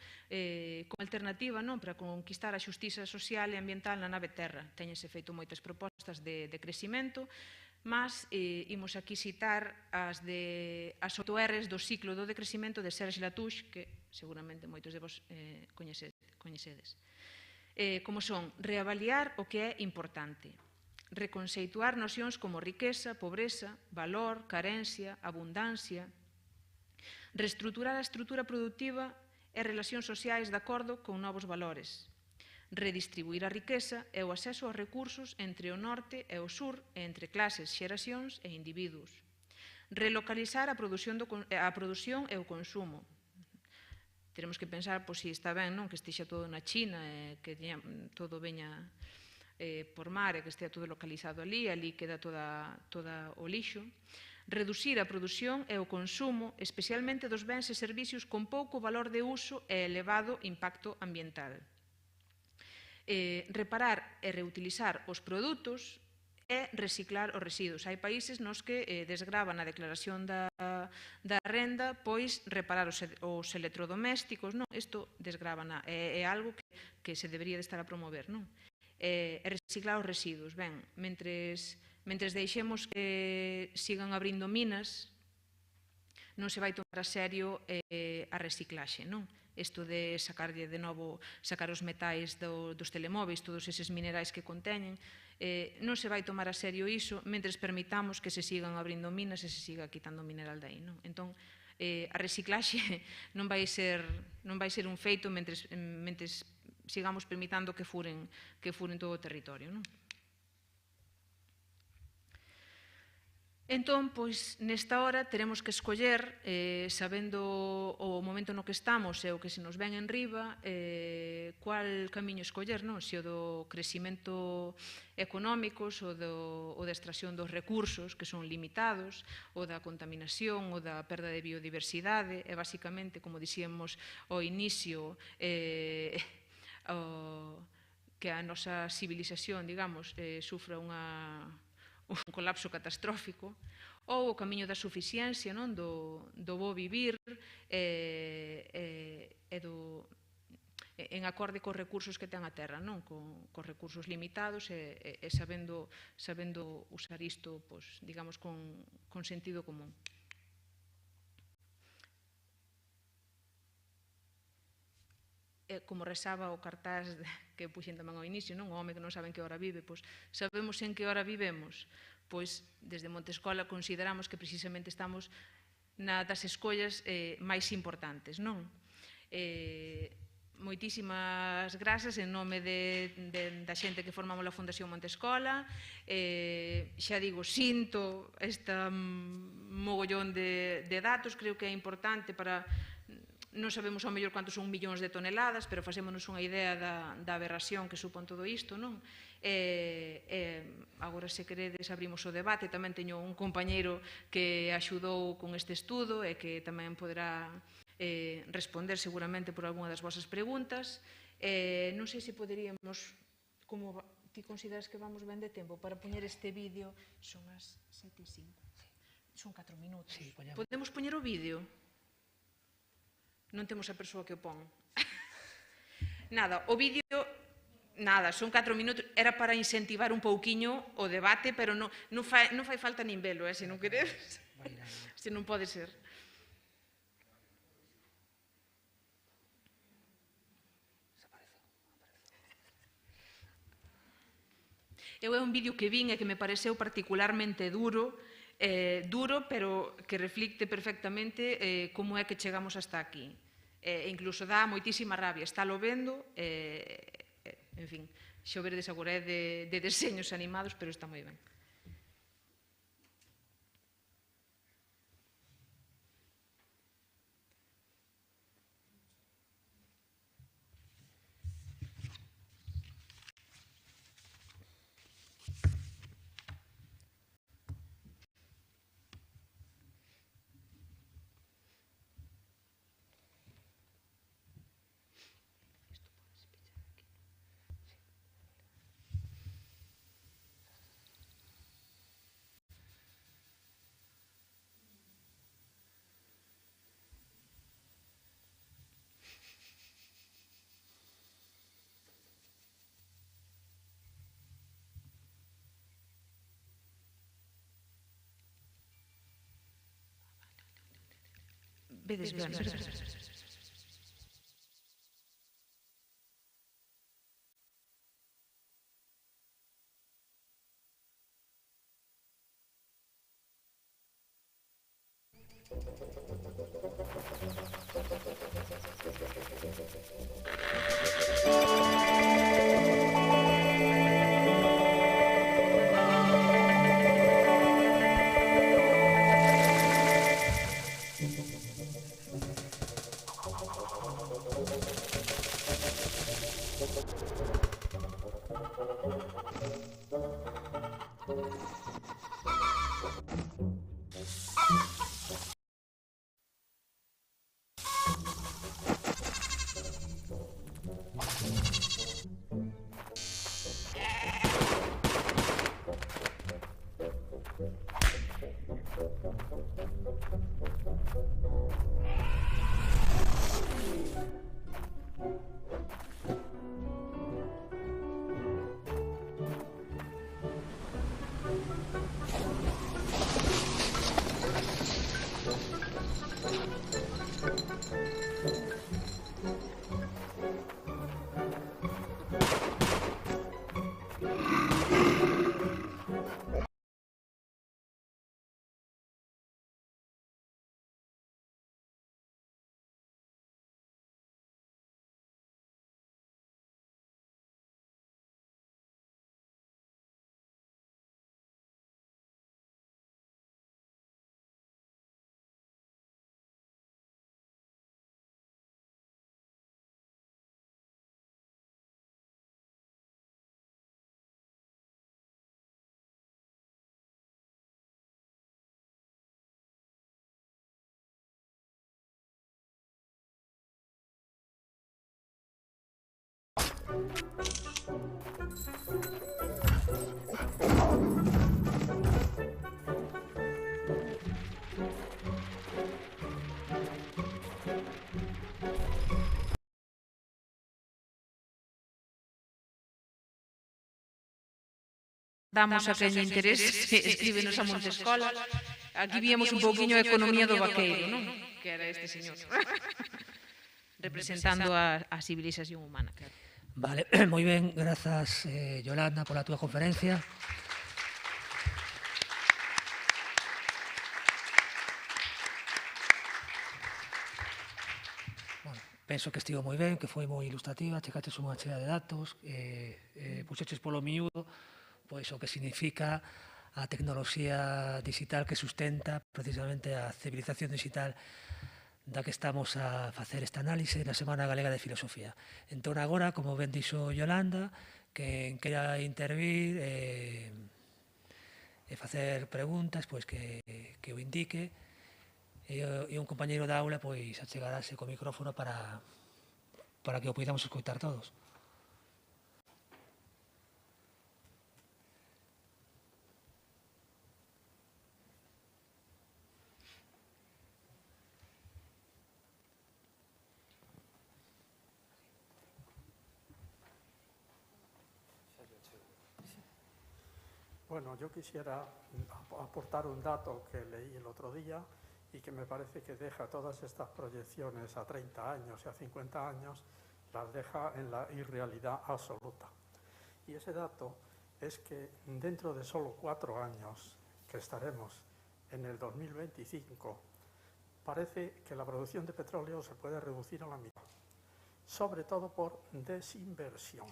como alternativa para conquistar a xustiza social e ambiental na nave terra. Téñense feito moitas propostas de decrecimento, mas imos aquí citar as 8 R's do ciclo do decrecimento de Serge Latouche, que seguramente moitos de vos coñecedes. Como son: reavaliar o que é importante, reconceituar nocións como riqueza, pobreza, valor, carencia, abundancia, reestruturar a estrutura productiva e relacións sociais de acordo con novos valores, redistribuir a riqueza e o acceso aos recursos entre o norte e o sur e entre clases, xeracións e individuos, relocalizar a produción e o consumo. Teremos que pensar se está ben que estexa todo na China e que todo veña por mar e que estea todo localizado ali queda todo o lixo. Reducir a produción e o consumo, especialmente dos bens e servicios con pouco valor de uso e elevado impacto ambiental. Reparar e reutilizar os produtos e reciclar os residuos. Hai países nos que desgravan a declaración da renda, pois reparar os electrodomésticos, non? Isto desgravana, é algo que se debería de estar a promover, non? E reciclar os residuos. Ben, mentres deixemos que sigan abrindo minas, non se vai tomar a serio a reciclaxe, non? Isto de sacar os metais dos telemóveis, todos eses minerais que conteñen, non se vai tomar a serio iso mentres permitamos que se sigan abrindo minas e se siga quitando mineral de aí, non? Entón, a reciclaxe non vai ser un feito mentres sigamos permitando que furen todo o territorio, non? Entón, pois, nesta hora teremos que escoller, sabendo o momento no que estamos e o que se nos ven en riba, cual camiño escoller, non? Se o do crecimento económico, o da extracción dos recursos, que son limitados, o da contaminación, o da perda de biodiversidade, e, basicamente, como dixíamos ao inicio, que a nosa civilización, digamos, sufra un colapso catastrófico, ou o camiño da suficiencia, do bo vivir en acorde cos recursos que ten a terra, cos recursos limitados e sabendo usar isto, digamos, con sentido común. Como rezaba o cartaz que puxen tamén ao inicio, o home que non sabe en que hora vive, sabemos en que hora vivemos? Desde Montescola consideramos que precisamente estamos na das escollas máis importantes, non? Moitísimas grazas en nome da xente que formamos a Fundación Montescola. Xa digo, sinto este mogollón de datos, creo que é importante para... Non sabemos ao mellor cantos son millóns de toneladas, pero facémonos unha idea da aberración que supón todo isto, non? Agora, se queredes, abrimos o debate. Tamén teño un compañeiro que axudou con este estudo e que tamén poderá responder seguramente por algunha das vosas preguntas. Non sei se poderíamos, como Ti consideras que vamos ben de tempo para poñer este vídeo? Son as 7:05. Son 4 minutos. Sí, Podemos poñer o vídeo? Non temos a persoa que o pon. Nada, o vídeo... Nada, son 4 minutos. Era para incentivar un pouquiño o debate, pero non fai falta nin velo, se non queredes. Se non pode ser. É un vídeo que vin e que me pareceu particularmente duro, pero que reflicte perfectamente como é que chegamos hasta aquí. Incluso dá moitísima rabia. Estálo vendo, en fin, xa o veredes agora é de deseños animados, pero está moi ben. Vedes ben. Damos a quen lle interese, escríbenos a Montescola. Aquí víamos un pouquiño a economía do vaqueiro, non? Que era este señor. Representando a civilización humana, claro. Vale, moi ben, grazas, Yolanda, pola túa conferencia. Penso que estivo moi ben, que foi moi ilustrativa, checaches unha chea de datos, puxeches polo miúdo pois o que significa a tecnoloxía digital que sustenta precisamente a civilización digital da que estamos a facer esta análise na Semana Galega de Filosofía. Entón agora, como ben dixo Yolanda, que quera intervir e facer preguntas, pois que o indique, e un compañeiro da aula pois achegarase co micrófono para que o poidamos escoitar todos. Bueno, yo quisiera aportar un dato que leí el otro día y que me parece que deja todas estas proyecciones a 30 años y a 50 años, las deja en la irrealidad absoluta. Y ese dato es que dentro de solo 4 años, que estaremos en el 2025, parece que la producción de petróleo se puede reducir a la mitad, sobre todo por desinversión,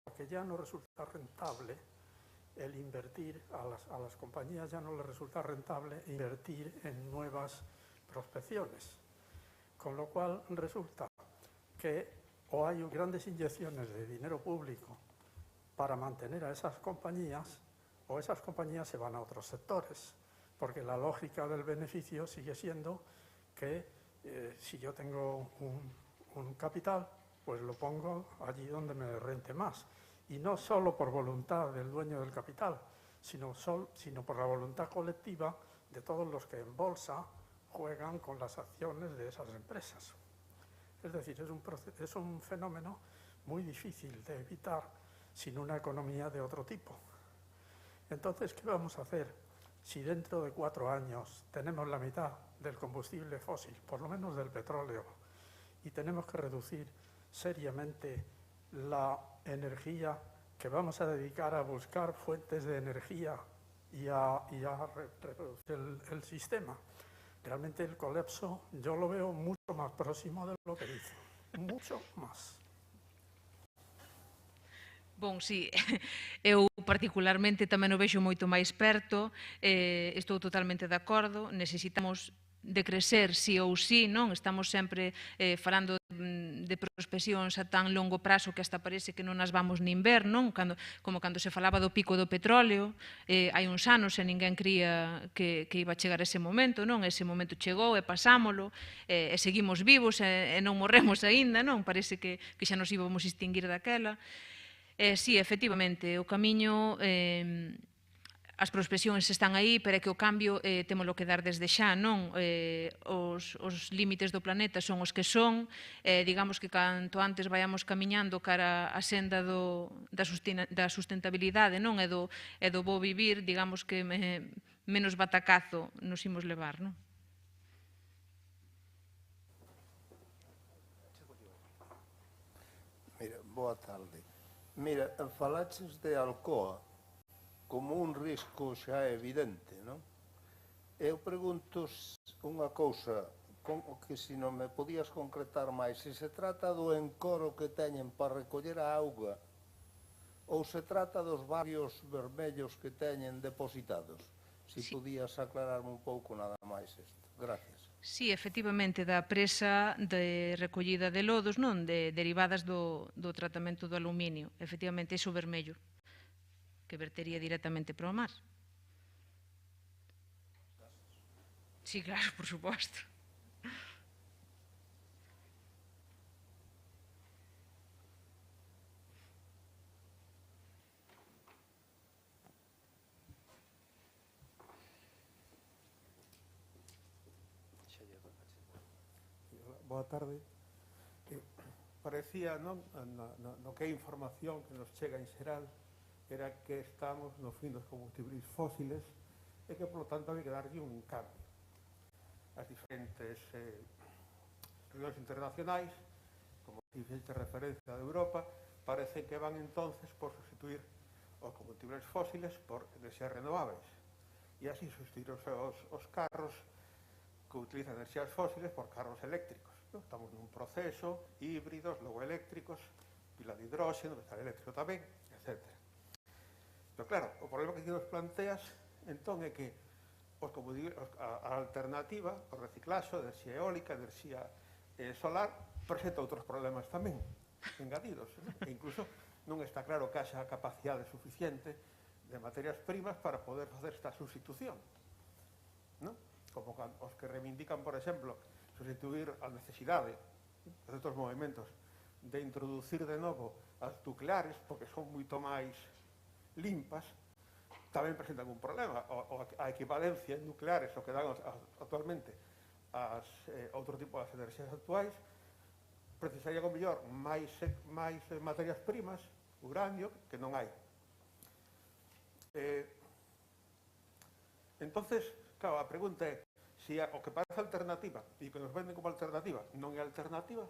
porque ya no resulta rentable el invertir, a las compañías ya no les resulta rentable invertir en nuevas prospecciones, con lo cual resulta que o hay grandes inyecciones de dinero público para mantener a esas compañías, o esas compañías se van a otros sectores, porque la lógica del beneficio sigue siendo que si yo tengo un capital, pues lo pongo allí donde me rente más. Y no solo por voluntad del dueño del capital, sino por la voluntad colectiva de todos los que en bolsa juegan con las acciones de esas empresas. Es decir, es un fenómeno muy difícil de evitar sin una economía de otro tipo. Entonces, ¿qué vamos a hacer si dentro de 4 años tenemos la mitad del combustible fósil, por lo menos del petróleo, y tenemos que reducir seriamente la energía que vamos a dedicar a buscar fuentes de energía y a reproducir el sistema? Realmente el colapso yo lo veo mucho más próximo de lo que dice, mucho más. Bon, sí, eu particularmente tamén o vexo moito máis perto, estou totalmente de acordo, necesitamos de crecer sí ou sí, non? Estamos sempre falando de prospeccións a tan longo prazo que hasta parece que non as vamos nin ver, non? Como cando se falaba do pico do petróleo, hai uns anos e ninguén cría que iba a chegar ese momento, non? Ese momento chegou e pasámolo, e seguimos vivos e non morremos aínda, non? Parece que xa nos íbamos extinguir daquela. Sí, efectivamente, o camiño, as prospeccións están aí, pero é que o cambio témolo que dar desde xa, non? Os límites do planeta son os que son, digamos que canto antes vayamos camiñando cara á senda da sustentabilidade, non? E do bo vivir, digamos que menos batacazo nos imos levar, non? Mira, boa tarde. Mira, falaches de Alcoa como un risco xa evidente, non? Eu pregunto unha cousa, que se non me podías concretar máis, se se trata do encoro que teñen para recoller a auga ou se trata dos barrios vermellos que teñen depositados. Se podías aclararme un pouco nada máis isto. Gracias. Sí, efectivamente, da presa de recollida de lodos, non? Derivadas do tratamento do aluminio. Efectivamente, iso vermello, que vertería directamente para o mar. Sí, claro, por suposto. Boa tarde. Parecía, non, no que é información que nos chega en xeral, era que estamos no fin dos combustibles fósiles e que, polo tanto, había que darlle un cambio. As diferentes reunións internacionais, como fixeste referencia de Europa, parece que van entonces por sustituir os combustibles fósiles por enerxías renovables e así sustituir os carros que utilizan enerxías fósiles por carros eléctricos. Estamos nun proceso, híbridos, logo eléctricos, pila de hidróxeno, metal eléctrico tamén, etc. Pero claro, o problema que nos planteas entón é que a alternativa, o reciclaxo, enerxía eólica, enerxía solar, presenta outros problemas tamén, engadidos, e incluso non está claro que haxa capacidade suficiente de materias primas para poder facer esta sustitución, non? Como os que reivindican, por exemplo, sustituir a necesidade de estos movimentos de introducir de novo as nucleares, porque son moito máis limpas, tamén presentan un problema. A equivalencia en nucleares, o que dan actualmente outro tipo de enerxías actuais, precisaría con mellor máis materias primas, uranio, que non hai. Entonces, claro, a pregunta é se o que parece alternativa e que nos venden como alternativa non é alternativa.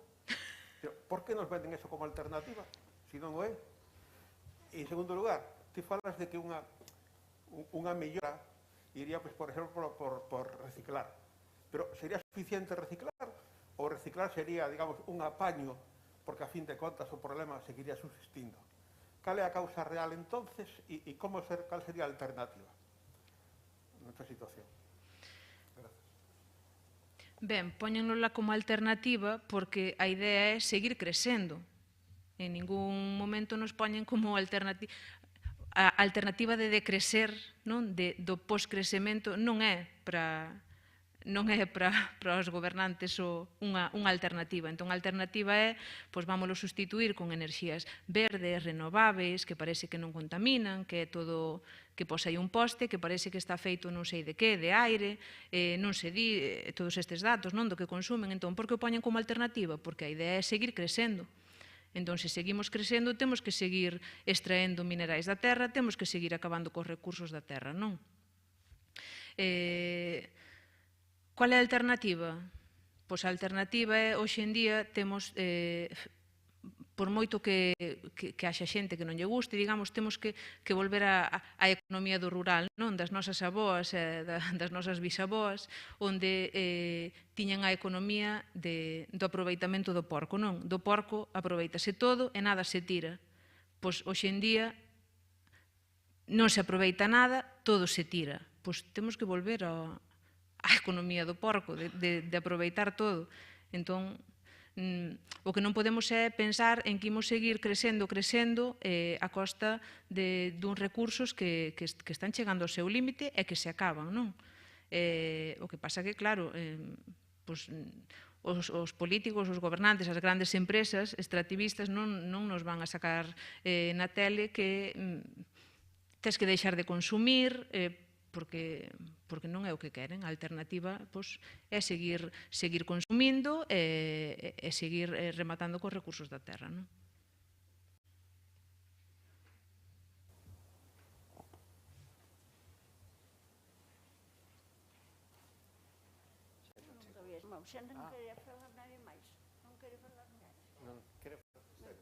Por que nos venden eso como alternativa se non o é? E en segundo lugar, ti falas de que unha mellora iría, pues, por exemplo, por reciclar. Pero sería suficiente reciclar? Ou reciclar sería, digamos, un apaño, porque a fin de contas o problema seguiría subsistindo? Cal é a causa real entonces e cal sería a alternativa nesta situación? Gracias. Ben, póñennosla como alternativa porque a idea é seguir crecendo. En ningún momento nos poñen como alternativa. A alternativa de decrecer, non? Do poscrecemento non é para os gobernantes unha alternativa. Entón, a alternativa é, pois, vámoslo sustituir con enerxías verdes, renováveis, que parece que non contaminan, que é todo, que pos hai un poste, que parece que está feito non sei de que, de aire, non se di todos estes datos, non, do que consumen. Entón, por que o poñen como alternativa? Porque a idea é seguir crecendo. Entón, se seguimos crecendo, temos que seguir extraendo minerais da terra, temos que seguir acabando cos recursos da terra, non? Qual é a alternativa? Pois a alternativa é, hoxe en día, temos, por moito que haxa xente que non lle guste, digamos, temos que volver á economía do rural, non? Das nosas aboas, das nosas bisaboas, onde tiñan a economía do aproveitamento do porco, non? Do porco aproveitase todo e nada se tira. Pois hoxe en día non se aproveita nada, todo se tira. Pois temos que volver á economía do porco, de aproveitar todo. Entón, o que non podemos é pensar en que imos seguir crecendo a costa duns recursos que están chegando ao seu límite e que se acaban, non? O que pasa que, claro, os políticos, os gobernantes, as grandes empresas extractivistas non nos van a sacar na tele que tes que deixar de consumir porque non é o que queren. A alternativa é seguir consumindo e seguir rematando cos recursos da terra, non? Xa non quería falar nadie máis. Non quere falar nadie. Non, quere falar.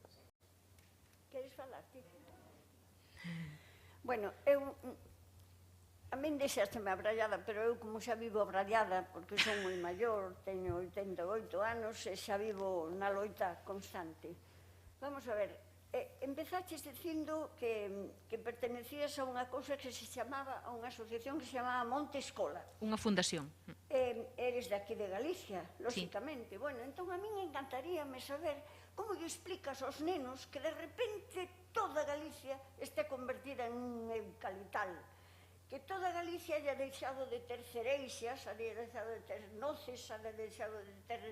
Queres falar, ti? Bueno, a min deixásteme abrallada, pero eu como xa vivo abrallada, porque son moi maior, teño 88 anos e xa vivo na loita constante. Vamos a ver, empezaches dicindo que pertenecías a unha cousa que se chamaba, a unha asociación que se chamaba Monte Escola. Unha fundación. Eres de aquí de Galicia, lógicamente. Bueno, entón a min encantaríame saber como lle explicas aos nenos que de repente toda Galicia este convertida en un eucalital, que toda Galicia haya deixado de ter cereixas, haya deixado de ter noces, haya deixado de ter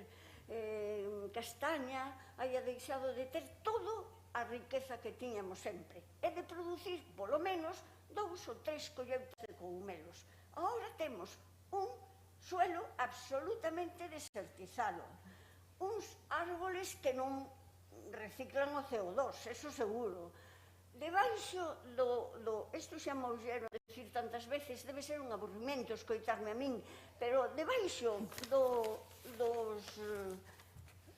castaña, haya deixado de ter todo a riqueza que tiñamos sempre, e de producir, polo menos, 2 ou 3 colleitas de cogumelos. Agora temos un suelo absolutamente desertizado, uns árboles que non reciclan o CO2, eso seguro. Debaixo isto xa me ouxeron decir tantas veces, debe ser un aburrimento escoitarme a min, pero debaixo dos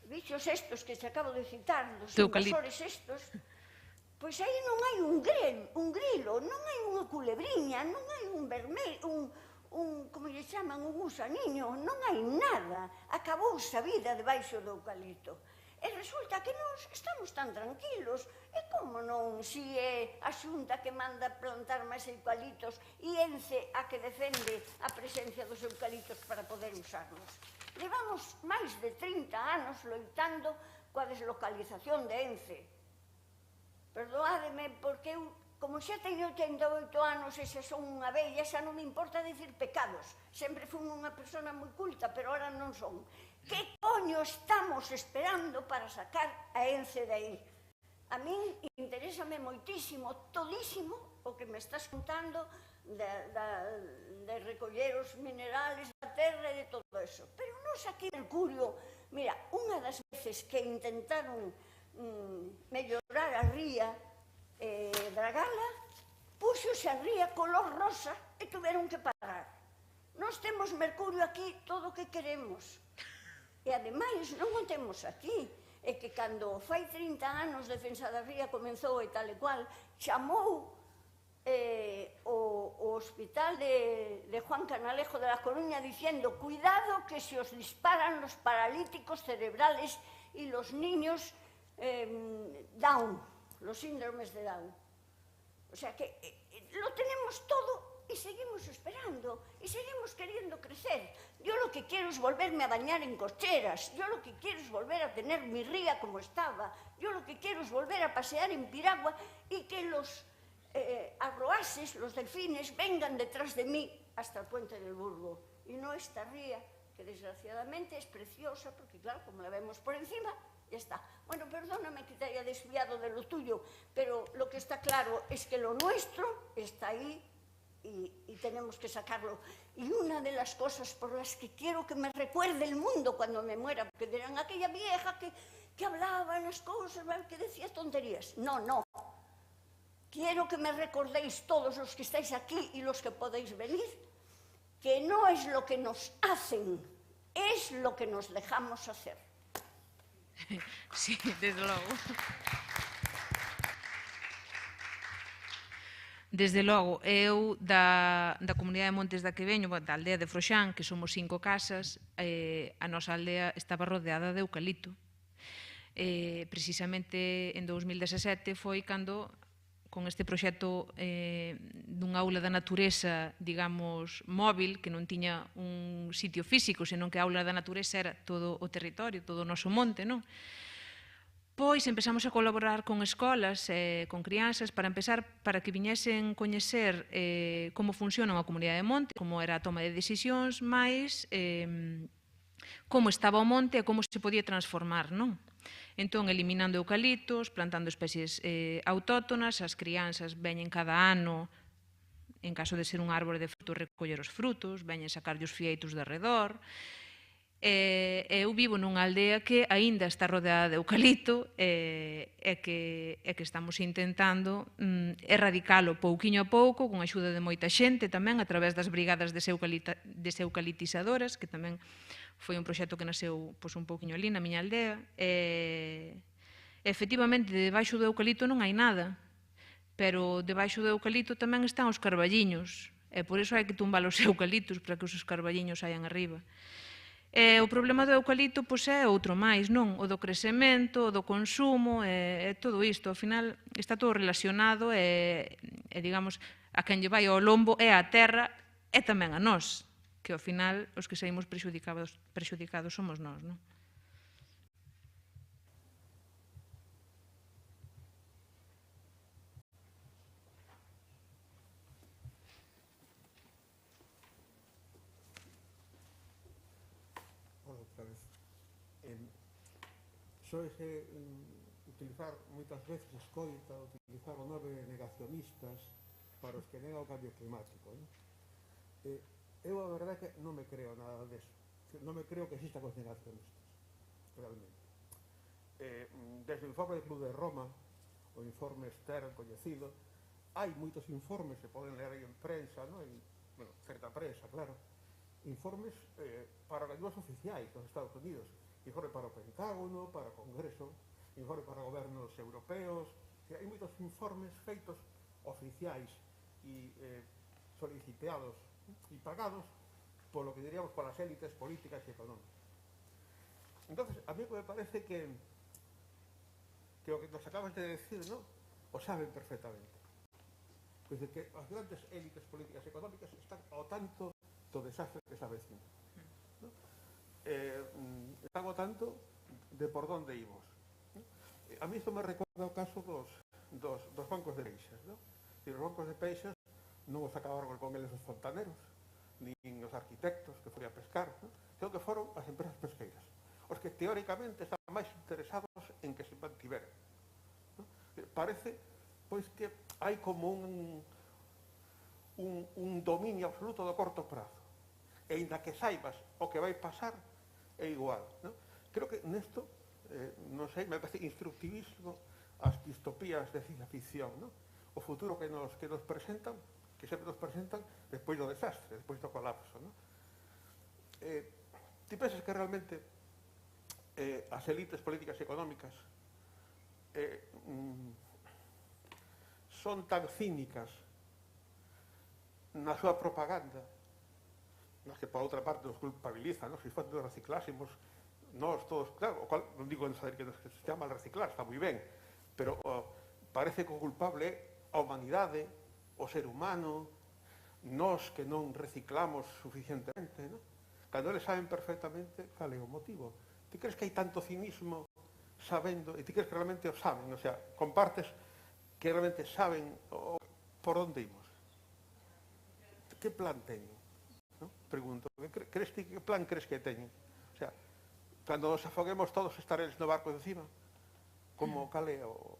bichos estos que se acabo de citar, dos invasores estos, pois aí non hai un grilo, non hai unha culebriña, non hai un vermelho, como lle chaman, un gusaniño, non hai nada. Acabouse a vida debaixo do eucalipto. E resulta que nós estamos tan tranquilos. E como non, se é a Xunta que manda plantar máis eucaliptos e Ence a que defende a presencia dos eucaliptos para poder usarlos. Levamos máis de 30 anos loitando coa deslocalización de Ence. Perdoádeme, porque eu, como xa teño 88 anos e xa son unha vella, xa non me importa dicir pecados. Sempre fui unha persona moi culta, pero ahora non son. Que coño estamos esperando para sacar a Ence de aí? A min interésame moitísimo, todísimo, o que me estás contando de recoller os minerales da terra e de todo eso. Pero nos aquí en Mercurio, mira, unha das veces que intentaron mellorar a ría, dragala, Púxose a ría color rosa e tuveron que parar. Nós temos mercurio aquí todo o que queremos. E, ademais, non o temos aquí. É que cando fai 30 anos Defensa da Ría comenzou e tal e cual, chamou o hospital de Juan Canalejo de la Coruña diciendo cuidado que se os disparan los paralíticos cerebrales y los niños Down, los síndromes de Down. O sea que lo tenemos todo y seguimos esperando y seguimos queriendo crecer. Yo lo que quiero es volverme a bañar en cocheras, yo lo que quiero es volver a tener mi ría como estaba, yo lo que quiero es volver a pasear en piragua y que los arroases, los delfines, vengan detrás de mí hasta el puente del Burgo. Y no esta ría, que desgraciadamente es preciosa, porque claro, como la vemos por encima, ya está. Bueno, perdóname que te haya desviado de lo tuyo, pero lo que está claro es que lo nuestro está ahí y tenemos que sacarlo. Y una de las cosas por las que quiero que me recuerde el mundo cuando me muera, porque dirán, aquella vieja que hablaba en las cosas, que decía tonterías. No, no. Quiero que me recordéis todos los que estáis aquí y los que podéis venir, que no es lo que nos hacen, es lo que nos dejamos hacer. Sí, desde logo. Desde logo, eu da comunidade de Montes da que veño, da aldea de Froxán, que somos 5 casas, a nosa aldea estaba rodeada de eucalipto. Precisamente en 2017 foi cando, con este proxecto dunha aula da natureza, digamos, móvil, que non tiña un sitio físico, senón que a aula da natureza era todo o territorio, todo o noso monte, non? Pois empezamos a colaborar con escolas, con crianzas, para empezar, para que viñesen coñecer como funciona unha comunidade de monte, como era a toma de decisións, máis como estaba o monte e como se podía transformar, non? Entón, eliminando eucaliptos, plantando especies autóctonas, as crianzas veñen cada ano, en caso de ser un árbore de frutos, recoller os frutos, veñen sacar os fieitos de arredor. Eu vivo nunha aldea que aínda está rodeada de eucalipto e que estamos intentando erradicalo pouquiño a pouco, con a axuda de moita xente tamén, a través das brigadas deseucalitizadoras, que tamén foi un proxecto que nasceu un pouquiño ali na miña aldea. Efectivamente, debaixo do eucalipto non hai nada, pero debaixo do eucalipto tamén están os carballiños, e por iso hai que tumbar os eucaliptos para que os carballiños saian arriba. O problema do eucalipto é outro máis, non? O do crecemento, o do consumo, e todo isto. Ao final está todo relacionado e digamos, a quen lle vai ao lombo é a terra e tamén a nós, que ao final os que saímos prexudicados somos nós, non? Soise utilizar moitas veces escoita, utilizar o nome negacionistas para os que negan o cambio climático. Eu a verdade é que non me creo nada deso. Non me creo que existan os negacionistas, realmente. Desde o informe do Club de Roma, o informe Stern coñecido, hai moitos informes que poden ler aí en prensa, certa prensa, claro, informes para organismos oficiais dos Estados Unidos, informe para o Pentágono, para o Congreso, informe para gobernos europeos, que hai moitos informes feitos oficiais e solicitados e pagados polo que diríamos polas élites políticas e económicas. Entón, a mí me parece que o que nos acabas de decir, ¿no?, o saben perfectamente. Pois que as grandes élites políticas e económicas están ao tanto do desastre que se avecina. Están ao tanto de por donde imos. A mí isto me recorda o caso dos bancos de peixes. Os bancos de peixes non os acabaron con eles os fontaneros, nin os arquitectos que foi a pescar, senón que foron as empresas pesqueiras, os que teóricamente están máis interesados en que se mantiveran. Parece pois que hai como un dominio absoluto do corto prazo, e inda que saibas o que vai pasar, é igual, non? Creo que nesto, non sei, me parece instructivísimo as distopías de ciencia ficción, non? o futuro que nos presentan, que sempre nos presentan despois do desastre, despois do colapso, non? Ti pensas que realmente as élites políticas e económicas son tan cínicas na súa propaganda, nas que por outra parte nos culpabilizan, se nos reciclásemos, nós todos, claro, o cual non digo en saber que se chama mal reciclar, está moi ben, pero parece que o culpable é a humanidade, o ser humano, nós que non reciclamos suficientemente, non? Cando eles saben perfectamente cal é o motivo. Ti crees que hai tanto cinismo sabendo, e ti crees que realmente o saben, o sea, compartes que realmente saben por onde imos? Que plan teñen? ¿No? Pregunto, que plan crees que teñen? O sea, cando nos afoguemos todos estareles no barco de encima, como cal é o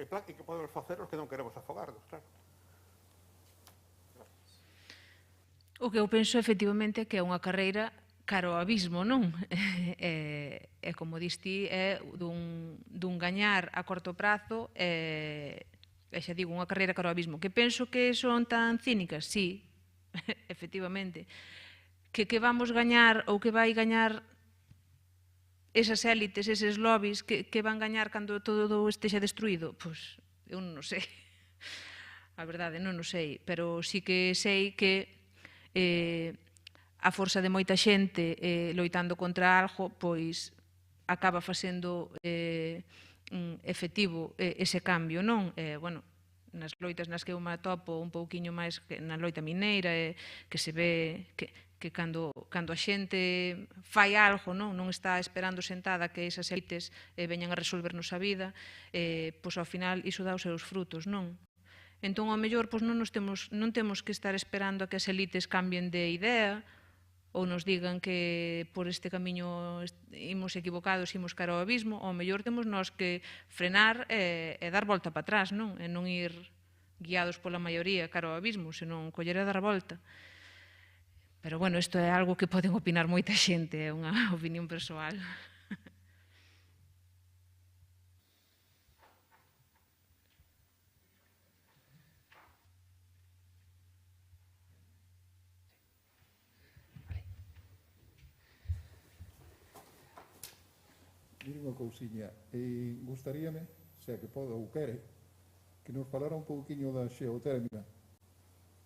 plan que podemos facer os que non queremos afogarnos, claro. O que eu penso efectivamente que é unha carreira cara ao abismo, non? E como dis ti, é dun gañar a corto prazo e xa digo, unha carreira cara ao abismo. Que penso que son tan cínicas? Sí, efectivamente. Que vamos gañar ou que vai gañar esas élites, eses lobbies, que van gañar cando todo estexa destruído? Pois, eu non o sei. A verdade, non o sei. Pero sí que sei que a forza de moita xente loitando contra algo, pois acaba facendo efectivo ese cambio, non? Bueno, nas loitas nas que eu me atopo un pouquiño máis na loita mineira, que se ve que cando a xente fai algo, non está esperando sentada que esas élites veñan a resolvernos a vida, pois ao final iso dá os seus frutos, non? Entón, ao mellor, pois non temos que estar esperando a que as elites cambien de idea ou nos digan que por este camiño imos equivocados, imos cara ao abismo. Ao mellor temos nós que frenar e dar volta para atrás, non? E non ir guiados pola maioría cara ao abismo, senón coller e dar volta. Pero, bueno, isto é algo que poden opinar moita xente, é unha opinión persoal. Mire unha cousiña, gustaríame, se que pode ou quere, que nos falara un pouquiño da xeotérmica,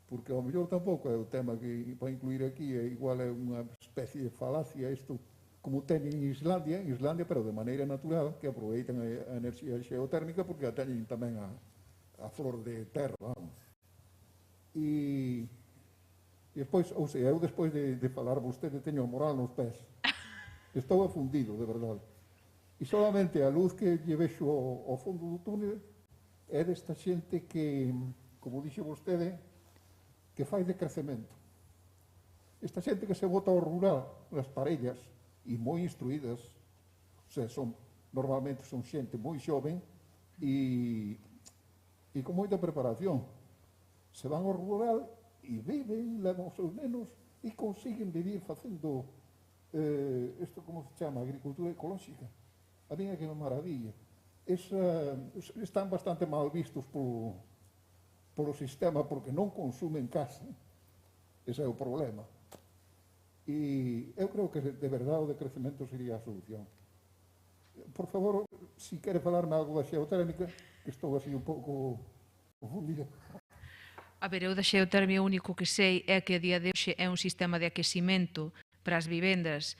porque ao mellor tampouco é o tema que vai incluir aquí, é igual é unha especie de falacia isto, como teñen en Islandia, pero de maneira natural, que aproveitan a enerxía xeotérmica porque a teñen tamén a flor de terra, vamos. E despois, ou sea, eu despois de falar vostede teño a moral nos pés. Estou afundido, de verdade. E solamente a luz que lle vexo ao fondo do túnel é desta xente que, como dixe vostede, que fai de crecemento. Esta xente que se vota ao rural, nas parellas, e moi instruídas, o sea, normalmente son xente moi xoven e con moita preparación. Se van ao rural e viven, levan os seus nenos e consiguen vivir facendo isto como se chama, agricultura ecolóxica. A mí é que é unha maravilla. Están bastante mal vistos polo sistema porque non consumen casa. Ese é o problema. E eu creo que de verdade o decrecemento sería a solución. Por favor, se quere falarme algo da xeotérmica, que estou así un pouco confundido. A ver, eu da xeotérmia o único que sei é que a día de hoxe é un sistema de aquecimento para as vivendas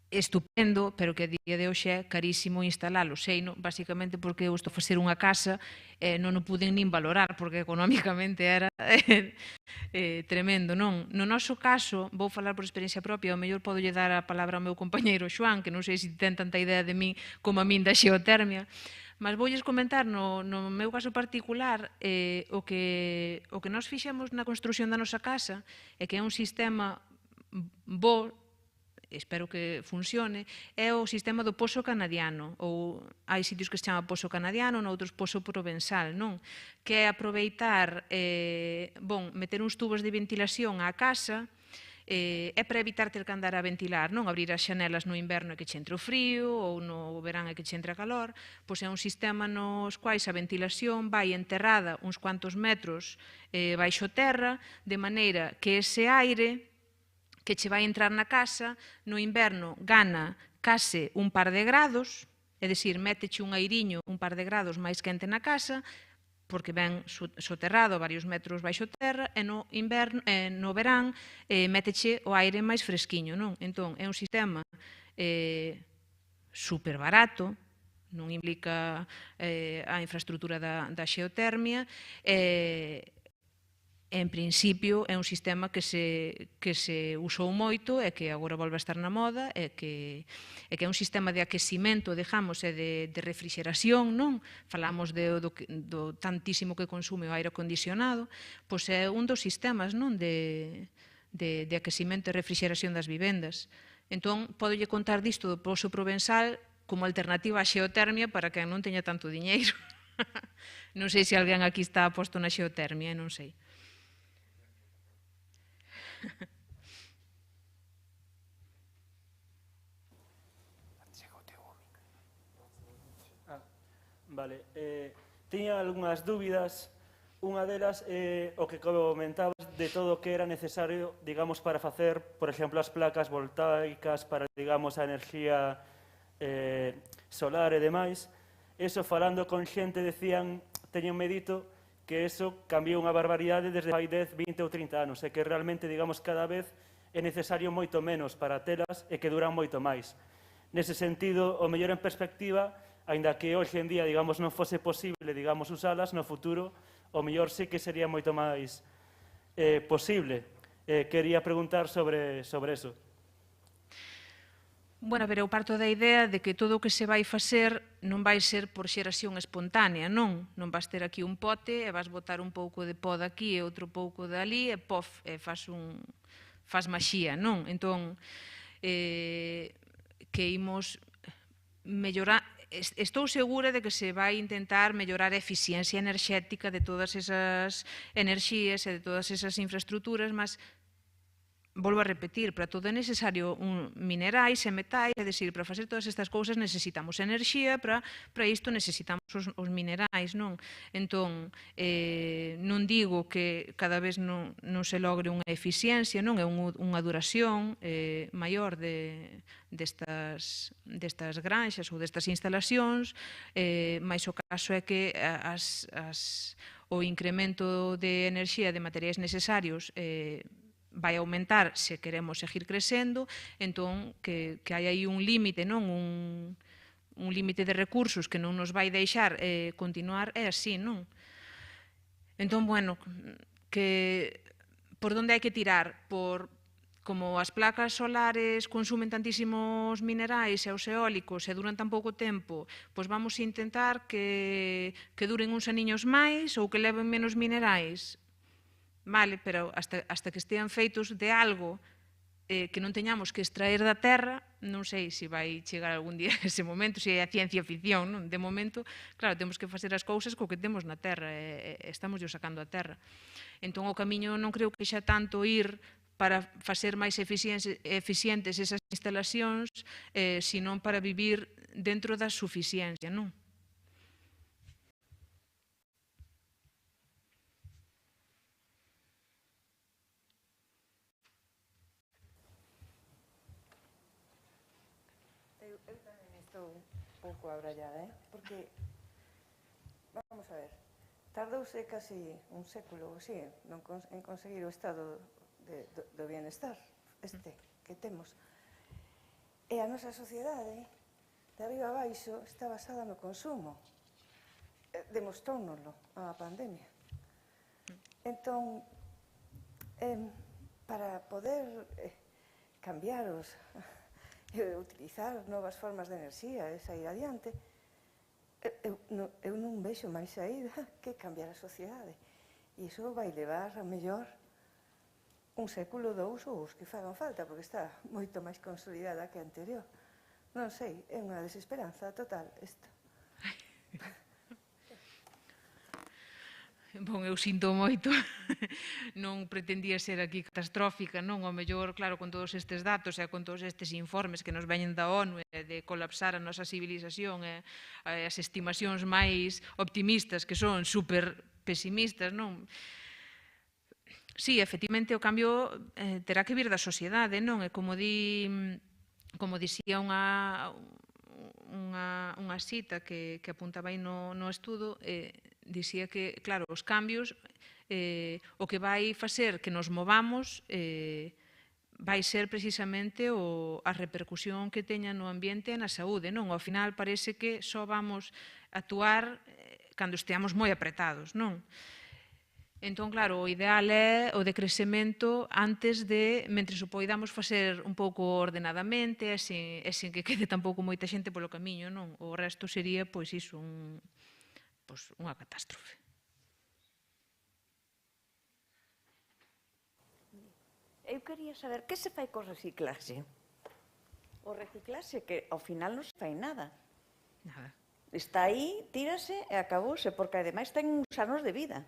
estupendo, pero que a día de hoxe é carísimo instalalo. Sei, basicamente porque eu estou a facer unha casa e non o puden nin valorar, porque económicamente era tremendo, non? No noso caso, vou falar por experiencia propia, ao mellor podo lle dar a palabra ao meu compañeiro Xoán, que non sei se ten tanta idea de min como a min da xeotérmia, mas voulles comentar no meu caso particular o que nós fixemos na construción da nosa casa é que é un sistema bo, espero que funcione, é o sistema do pozo canadiano, ou hai sitios que se chama pozo canadiano, noutros pozo provenzal, non? Que é aproveitar, meter uns tubos de ventilación á casa é para evitar ter que andar a ventilar, non abrir as xanelas no inverno e que che entre o frío, ou no verán e que che entre a calor, pois é un sistema nos quais a ventilación vai enterrada uns cuantos metros baixo terra, de maneira que ese aire que che vai entrar na casa, no inverno gana case un par de grados, é dicir, méteche un airiño un par de grados máis quente na casa, porque ven soterrado varios metros baixo terra, e no verán méteche o aire máis fresquiño, non? Entón, é un sistema super barato, non implica a infraestructura da xeotermia, en principio é un sistema que se usou moito e que agora volve a estar na moda e que é un sistema de aquecimento, digamos, e de refrixeración, non? Falamos do tantísimo que consume o aire acondicionado, pois é un dos sistemas, non, de aquecimento e refrixeración das vivendas. Entón, podolle contar disto do Pozo Provenzal como alternativa á xeotermia para quen non teña tanto diñeiro. Non sei se alguén aquí está aposto na xeotermia, non sei. Vale, tiña algunhas dúbidas. Unha delas é o que comentabas de todo o que era necesario, digamos, para facer, por exemplo, as placas voltaicas, para, digamos, a enerxía solar e demais. Eso, falando con xente, decían, teñen medito, que eso cambiou unha barbaridade desde hai 10, 20 ou 30 anos, e que realmente, digamos, cada vez é necesario moito menos para telas e que duran moito máis. Nese sentido, o mellor en perspectiva, aínda que hoxe en día, digamos, non fose posible, digamos, usalas, no futuro, o mellor sí que sería moito máis posible. Quería preguntar sobre eso. Bueno, pero eu parto da idea de que todo o que se vai facer non vai ser por xeración espontánea, non? Non vas ter aquí un pote e vas botar un pouco de pó daqui e outro pouco dali e pof, e faz maxía, non? Entón, que imos mellorar. Estou segura de que se vai intentar mellorar a eficiencia enerxética de todas esas enerxías e de todas esas infraestructuras, mas volvo a repetir, para todo é necesario minerais e metais, é dicir, para facer todas estas cousas necesitamos enerxía, para isto necesitamos os minerais, non? Entón, non digo que cada vez non se logre unha eficiencia, non? É unha duración maior destas granxas ou destas instalacións, mas o caso é que o incremento de enerxía de materiais necesarios vai aumentar se queremos seguir crecendo, entón que hai aí un límite, non? Un límite de recursos que non nos vai deixar continuar, é así, non? Entón, bueno, que por onde hai que tirar? Como as placas solares consumen tantísimos minerais e os eólicos e duran tan pouco tempo, pois vamos intentar que duren uns aniños máis ou que leven menos minerais. Vale, pero hasta que estean feitos de algo que non teñamos que extraer da terra, non sei se vai chegar algún día ese momento, se é a ciencia ficción, non? De momento, claro, temos que facer as cousas co que temos na terra, e estamos yo sacando a terra. Entón, o camiño non creo que xa tanto ir para facer máis eficientes esas instalacións, senón para vivir dentro da suficiencia, non? Pouco abrallada, porque, vamos a ver, tardouse casi un século ou así en conseguir o estado do bienestar que temos. E a nosa sociedade, de arriba a baixo, está basada no consumo. Demostróunoslo a pandemia. Entón, para poder cambiar utilizar novas formas de enerxía e sair adiante, eu non vexo máis saída que cambiar a sociedade. E iso vai levar a mellor un século, dous ou os que fagan falta, porque está moito máis consolidada que a anterior. Non sei, é unha desesperanza total isto. Bon, eu sinto moito, non pretendía ser aquí catastrófica, non? Ao mellor, claro, con todos estes datos e con todos estes informes que nos veñen da ONU de colapsar a nosa civilización e as estimacións máis optimistas que son super pesimistas, non? Sí, efectivamente, o cambio terá que vir da sociedade, non? E como dicía unha cita que apuntaba aí no estudo, dicía que, claro, os cambios o que vai facer que nos movamos vai ser precisamente a repercusión que teña no ambiente e na saúde, non? Ao final parece que só vamos actuar cando esteamos moi apretados, non? Entón, claro, o ideal é o decrecemento antes de, mentres o poidamos facer un pouco ordenadamente e sen que quede tampouco moita xente polo camiño, non? O resto sería, pois, iso, unha catástrofe. Eu quería saber que se fai co reciclaxe. O reciclaxe que ao final non se fai nada. Nada. Está aí, tírase e acabouse, porque ademais ten uns anos de vida.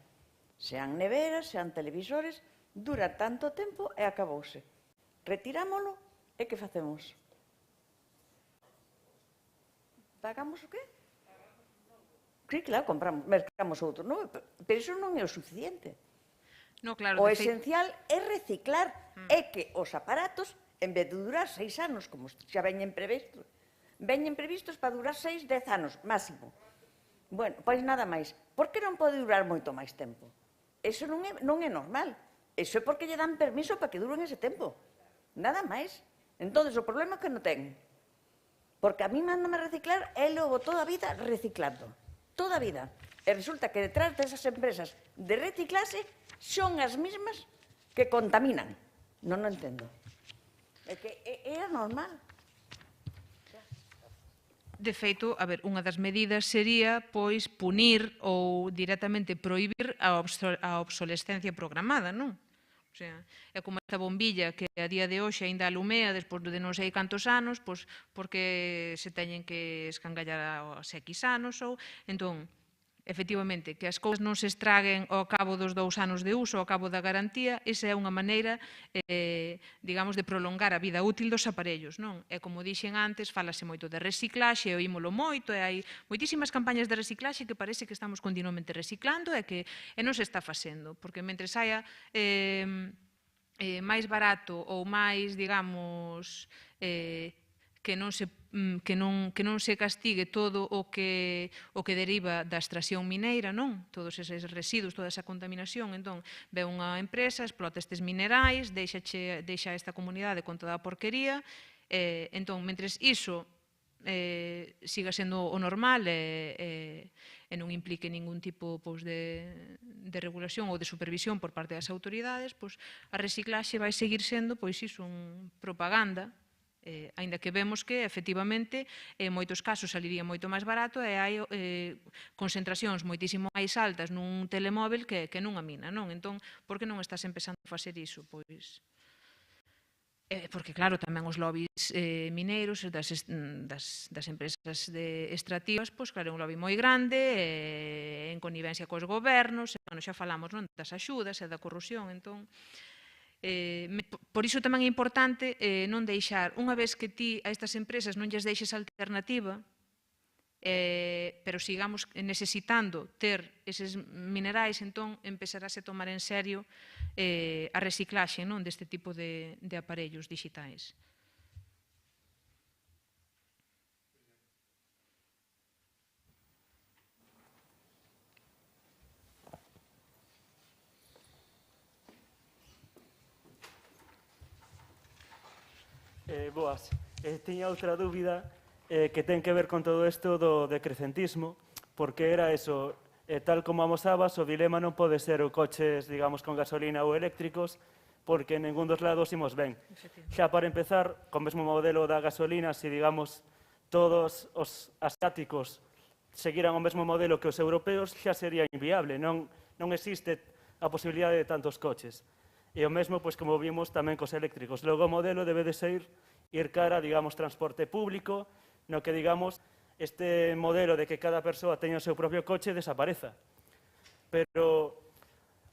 Sean neveras, sean televisores, dura tanto tempo e acabouse. Retirámolo e que facemos? Pagamos o qué? Sí, claro, mercamos outro, non? Pero iso non é o suficiente. No, claro, O esencial é reciclar, é que os aparatos, en vez de durar 6 anos, como xa veñen previstos para durar 6, 10 anos, máximo. Bueno, pois nada máis. Por que non pode durar moito máis tempo? Eso non é normal. Eso é porque lle dan permiso para que duren ese tempo. Nada máis. Entón, o problema é que non ten. Porque a mí mándame reciclar e logo toda a vida reciclando. Toda a vida. E resulta que detrás desas empresas de reciclase son as mismas que contaminan. Non o entendo. É que é anormal. De feito, a ver, unha das medidas sería, pois, punir ou directamente prohibir a obsolescencia programada, non? O sea, é como esta bombilla que a día de hoxe ainda alumea despois de non sei cantos anos, pois, porque se teñen que escangallar aos X anos, ou... Entón, efectivamente, que as cousas non se estraguen ao cabo dos 2 anos de uso, ao cabo da garantía, esa é unha maneira, digamos, de prolongar a vida útil dos aparellos, non? E como dixen antes, falase moito de reciclaxe, oímolo moito, e hai moitísimas campañas de reciclaxe que parece que estamos continuamente reciclando e non se está facendo, porque mentre saia máis barato ou máis, digamos, que non se castigue todo o que deriva da extracción mineira, non? Todos eses residuos, toda esa contaminación. Entón, ve unha empresa, explota estes minerais, deixa esta comunidade con toda a porquería. Entón, mentres iso siga sendo o normal e non implique ningún tipo de regulación ou de supervisión por parte das autoridades, a reciclaxe vai seguir sendo propaganda, aínda que vemos que, efectivamente, en moitos casos saliría moito máis barato e hai concentracións moitísimo máis altas nun telemóvel que nunha mina, non? Entón, por que non estás empezando a facer iso? Pois, porque, claro, tamén os lobbies mineiros das empresas extractivas, pois, claro, é un lobby moi grande, en connivencia cos gobernos, xa falamos, non, das axudas e da corrupción, entón... Por iso tamén é importante non deixar, unha vez que ti a estas empresas non lles deixes alternativa, pero sigamos necesitando ter eses minerais, entón empezarase a tomar en serio a reciclaxe deste tipo de aparellos digitais. Boas. Tiña outra dúbida que ten que ver con todo isto do decrecentismo, porque era eso, tal como amosabas, o dilema non pode ser o coches, digamos, con gasolina ou eléctricos, porque en ningún dos lados imos ben. Xa para empezar, co mesmo modelo da gasolina, se, digamos, todos os asiáticos seguiran o mesmo modelo que os europeos, xa sería inviable, non existe a posibilidade de tantos coches. E o mesmo, pois, como vimos tamén cos eléctricos. Logo o modelo debe de ser ir cara, digamos, transporte público, no que, digamos, este modelo de que cada persoa teña o seu propio coche desapareza. Pero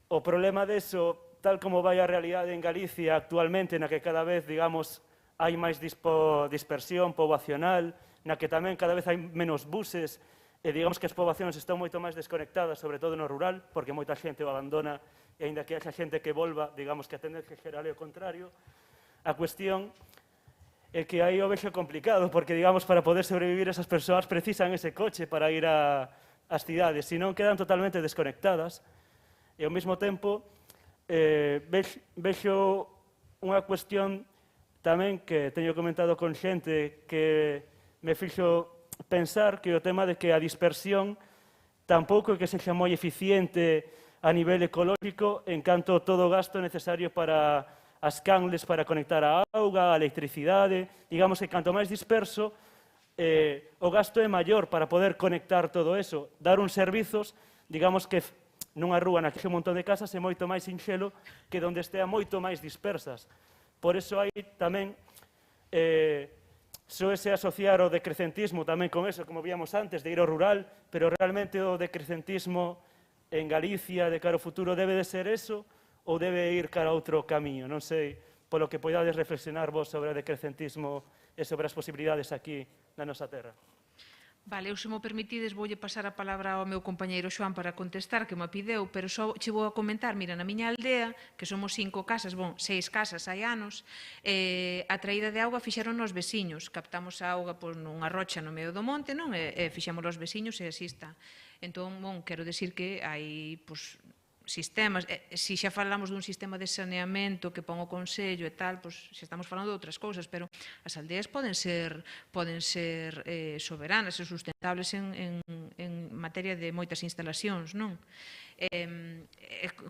o problema deso, tal como vai a realidade en Galicia actualmente, na que cada vez, digamos, hai máis dispersión poboacional, na que tamén cada vez hai menos buses, e digamos que as poboacións están moito máis desconectadas, sobre todo no rural, porque moita xente o abandona, e aínda que haxa xente que volva, digamos que a tendencia xeral é o contrario. A cuestión é que aí o vexo complicado, porque, digamos, para poder sobrevivir esas persoas precisan ese coche para ir ás cidades, senón quedan totalmente desconectadas. E ao mesmo tempo, vexo unha cuestión tamén que teño comentado con xente que me fixo pensar que o tema de que a dispersión tampouco é que sexa moi eficiente a nivel ecolóxico en canto todo o gasto necesario para as canles para conectar a auga, a electricidade. Digamos que canto máis disperso, o gasto é maior para poder conectar todo eso. Dar uns servizos, digamos que nunha rúa na que hai un montón de casas é moito máis sinxelo que onde estea moito máis dispersas. Por iso hai tamén soese asociar o decrecentismo tamén con eso, como víamos antes, de ir ao rural, pero realmente o decrecentismo en Galicia de cara ao futuro debe de ser eso ou debe ir cara a outro camiño? Non sei, polo que podades reflexionar vos sobre o decrecentismo e sobre as posibilidades aquí na nosa terra. Vale, eu se mo permitides voulle pasar a palabra ao meu compañeiro Xoán para contestar, que me pideu, pero só che vou a comentar, mira, na miña aldea, que somos 5 casas, 6 casas hai anos, a traída de auga fixeron os veciños, captamos a auga nunha rocha no medio do monte, non? E fixemos os veciños e así está. Entón, quero decir que hai, sistemas, se xa falamos dun sistema de saneamento que pon o Consello e tal, xa estamos falando de outras cousas, pero as aldeas poden ser soberanas e sustentables en materia de moitas instalacións, non?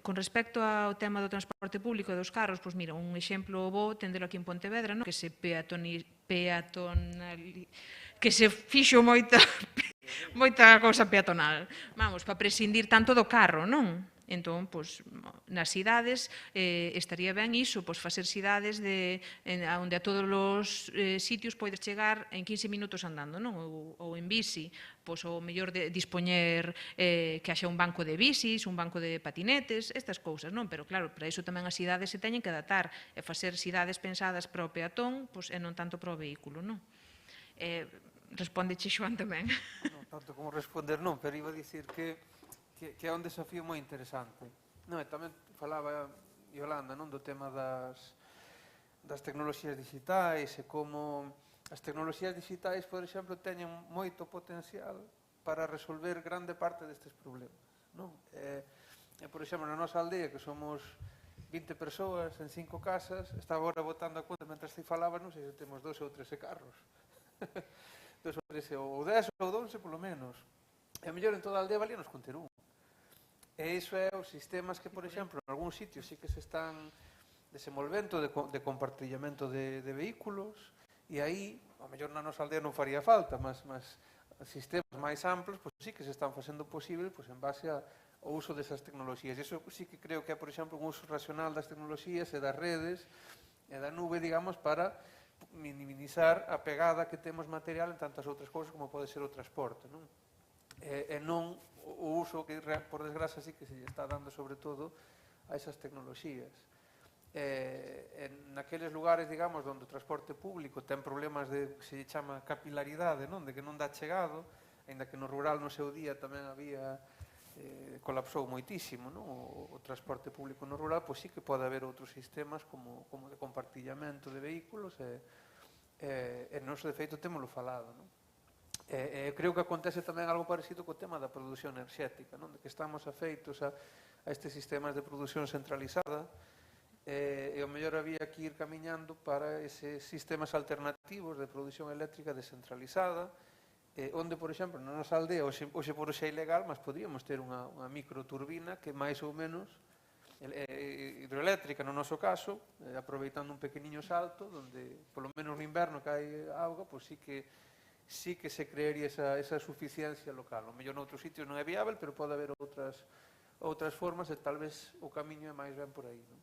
Con respecto ao tema do transporte público e dos carros, pois mira, un exemplo bo tendelo aquí en Pontevedra, non? Que se fixo moita cousa peatonal, vamos, para prescindir tanto do carro, non? Entón, nas cidades estaría ben iso, facer cidades onde a todos os sitios podes chegar en 15 minutos andando, non? Ou en bici, ou mellor dispoñer que haxa un banco de bicis, un banco de patinetes, estas cousas, non? Pero claro, para iso tamén as cidades se teñen que adaptar e facer cidades pensadas para o peatón e non tanto para o vehículo, non? Respondeche, Xoán, tamén. Non tanto como responder, non, pero iba a dicir que é un desafío moi interesante. Non, e tamén falaba Yolanda, non, do tema das tecnoloxías digitais e como as tecnoloxías digitais, por exemplo, teñen moito potencial para resolver grande parte destes problemas, non? Por exemplo, na nosa aldea, que somos 20 persoas en 5 casas, estaba agora botando a conta, mentre te falaba, non sei se temos 12 ou 13 carros. 2 ou 13, ou 10 ou 12, polo menos. E a mellor en toda a aldea valíanos con ter un. E iso é os sistemas que, por exemplo, en algúns sitios sí que se están desenvolvendo de compartillamento de vehículos, e aí, a mellor na nosa aldea non faría falta, mas sistemas máis amplos, sí que se están facendo posible en base ao uso desas tecnoloxías. E iso sí que creo que é, por exemplo, un uso racional das tecnoloxías e das redes e da nube, digamos, para minimizar a pegada que temos material en tantas outras cousas como pode ser o transporte, non? E non o uso que, por desgracia, sí que se está dando sobre todo a esas tecnoloxías. Naqueles lugares, digamos, onde o transporte público ten problemas de, que se chama capilaridade, non? De que non dá chegado, ainda que no rural no seu día tamén había, colapsou moitísimo, non? O transporte público no rural, pois sí que pode haber outros sistemas como de compartillamento de vehículos e nos, de feito, témolo falado, non? Creo que acontece tamén algo parecido co tema da produción enerxética, non? De que estamos afeitos a estes sistemas de produción centralizada e o mellor había que ir camiñando para eses sistemas alternativos de produción eléctrica descentralizada onde, por exemplo, na nosa aldea hoxe por hoxe é ilegal, mas podríamos ter unha microturbina que máis ou menos hidroeléctrica no noso caso, aproveitando un pequeniño salto onde, polo menos no inverno que hai auga, pois sí que se crearía esa suficiencia local. O mellor noutros sitios non é viável, pero pode haber outras formas e tal vez o camiño é máis ben por aí, non?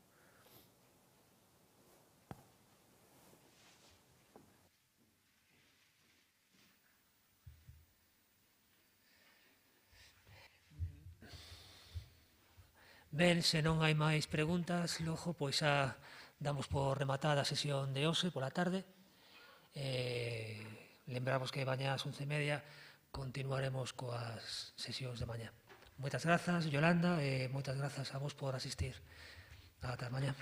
Ben, se non hai máis preguntas, logo, pois xa damos por rematada a sesión de hoxe pola tarde. Lembramos que mañá ás 11:30 continuaremos coas sesións de mañá. Moitas grazas, Yolanda, e moitas grazas a vos por asistir. Ata mañá.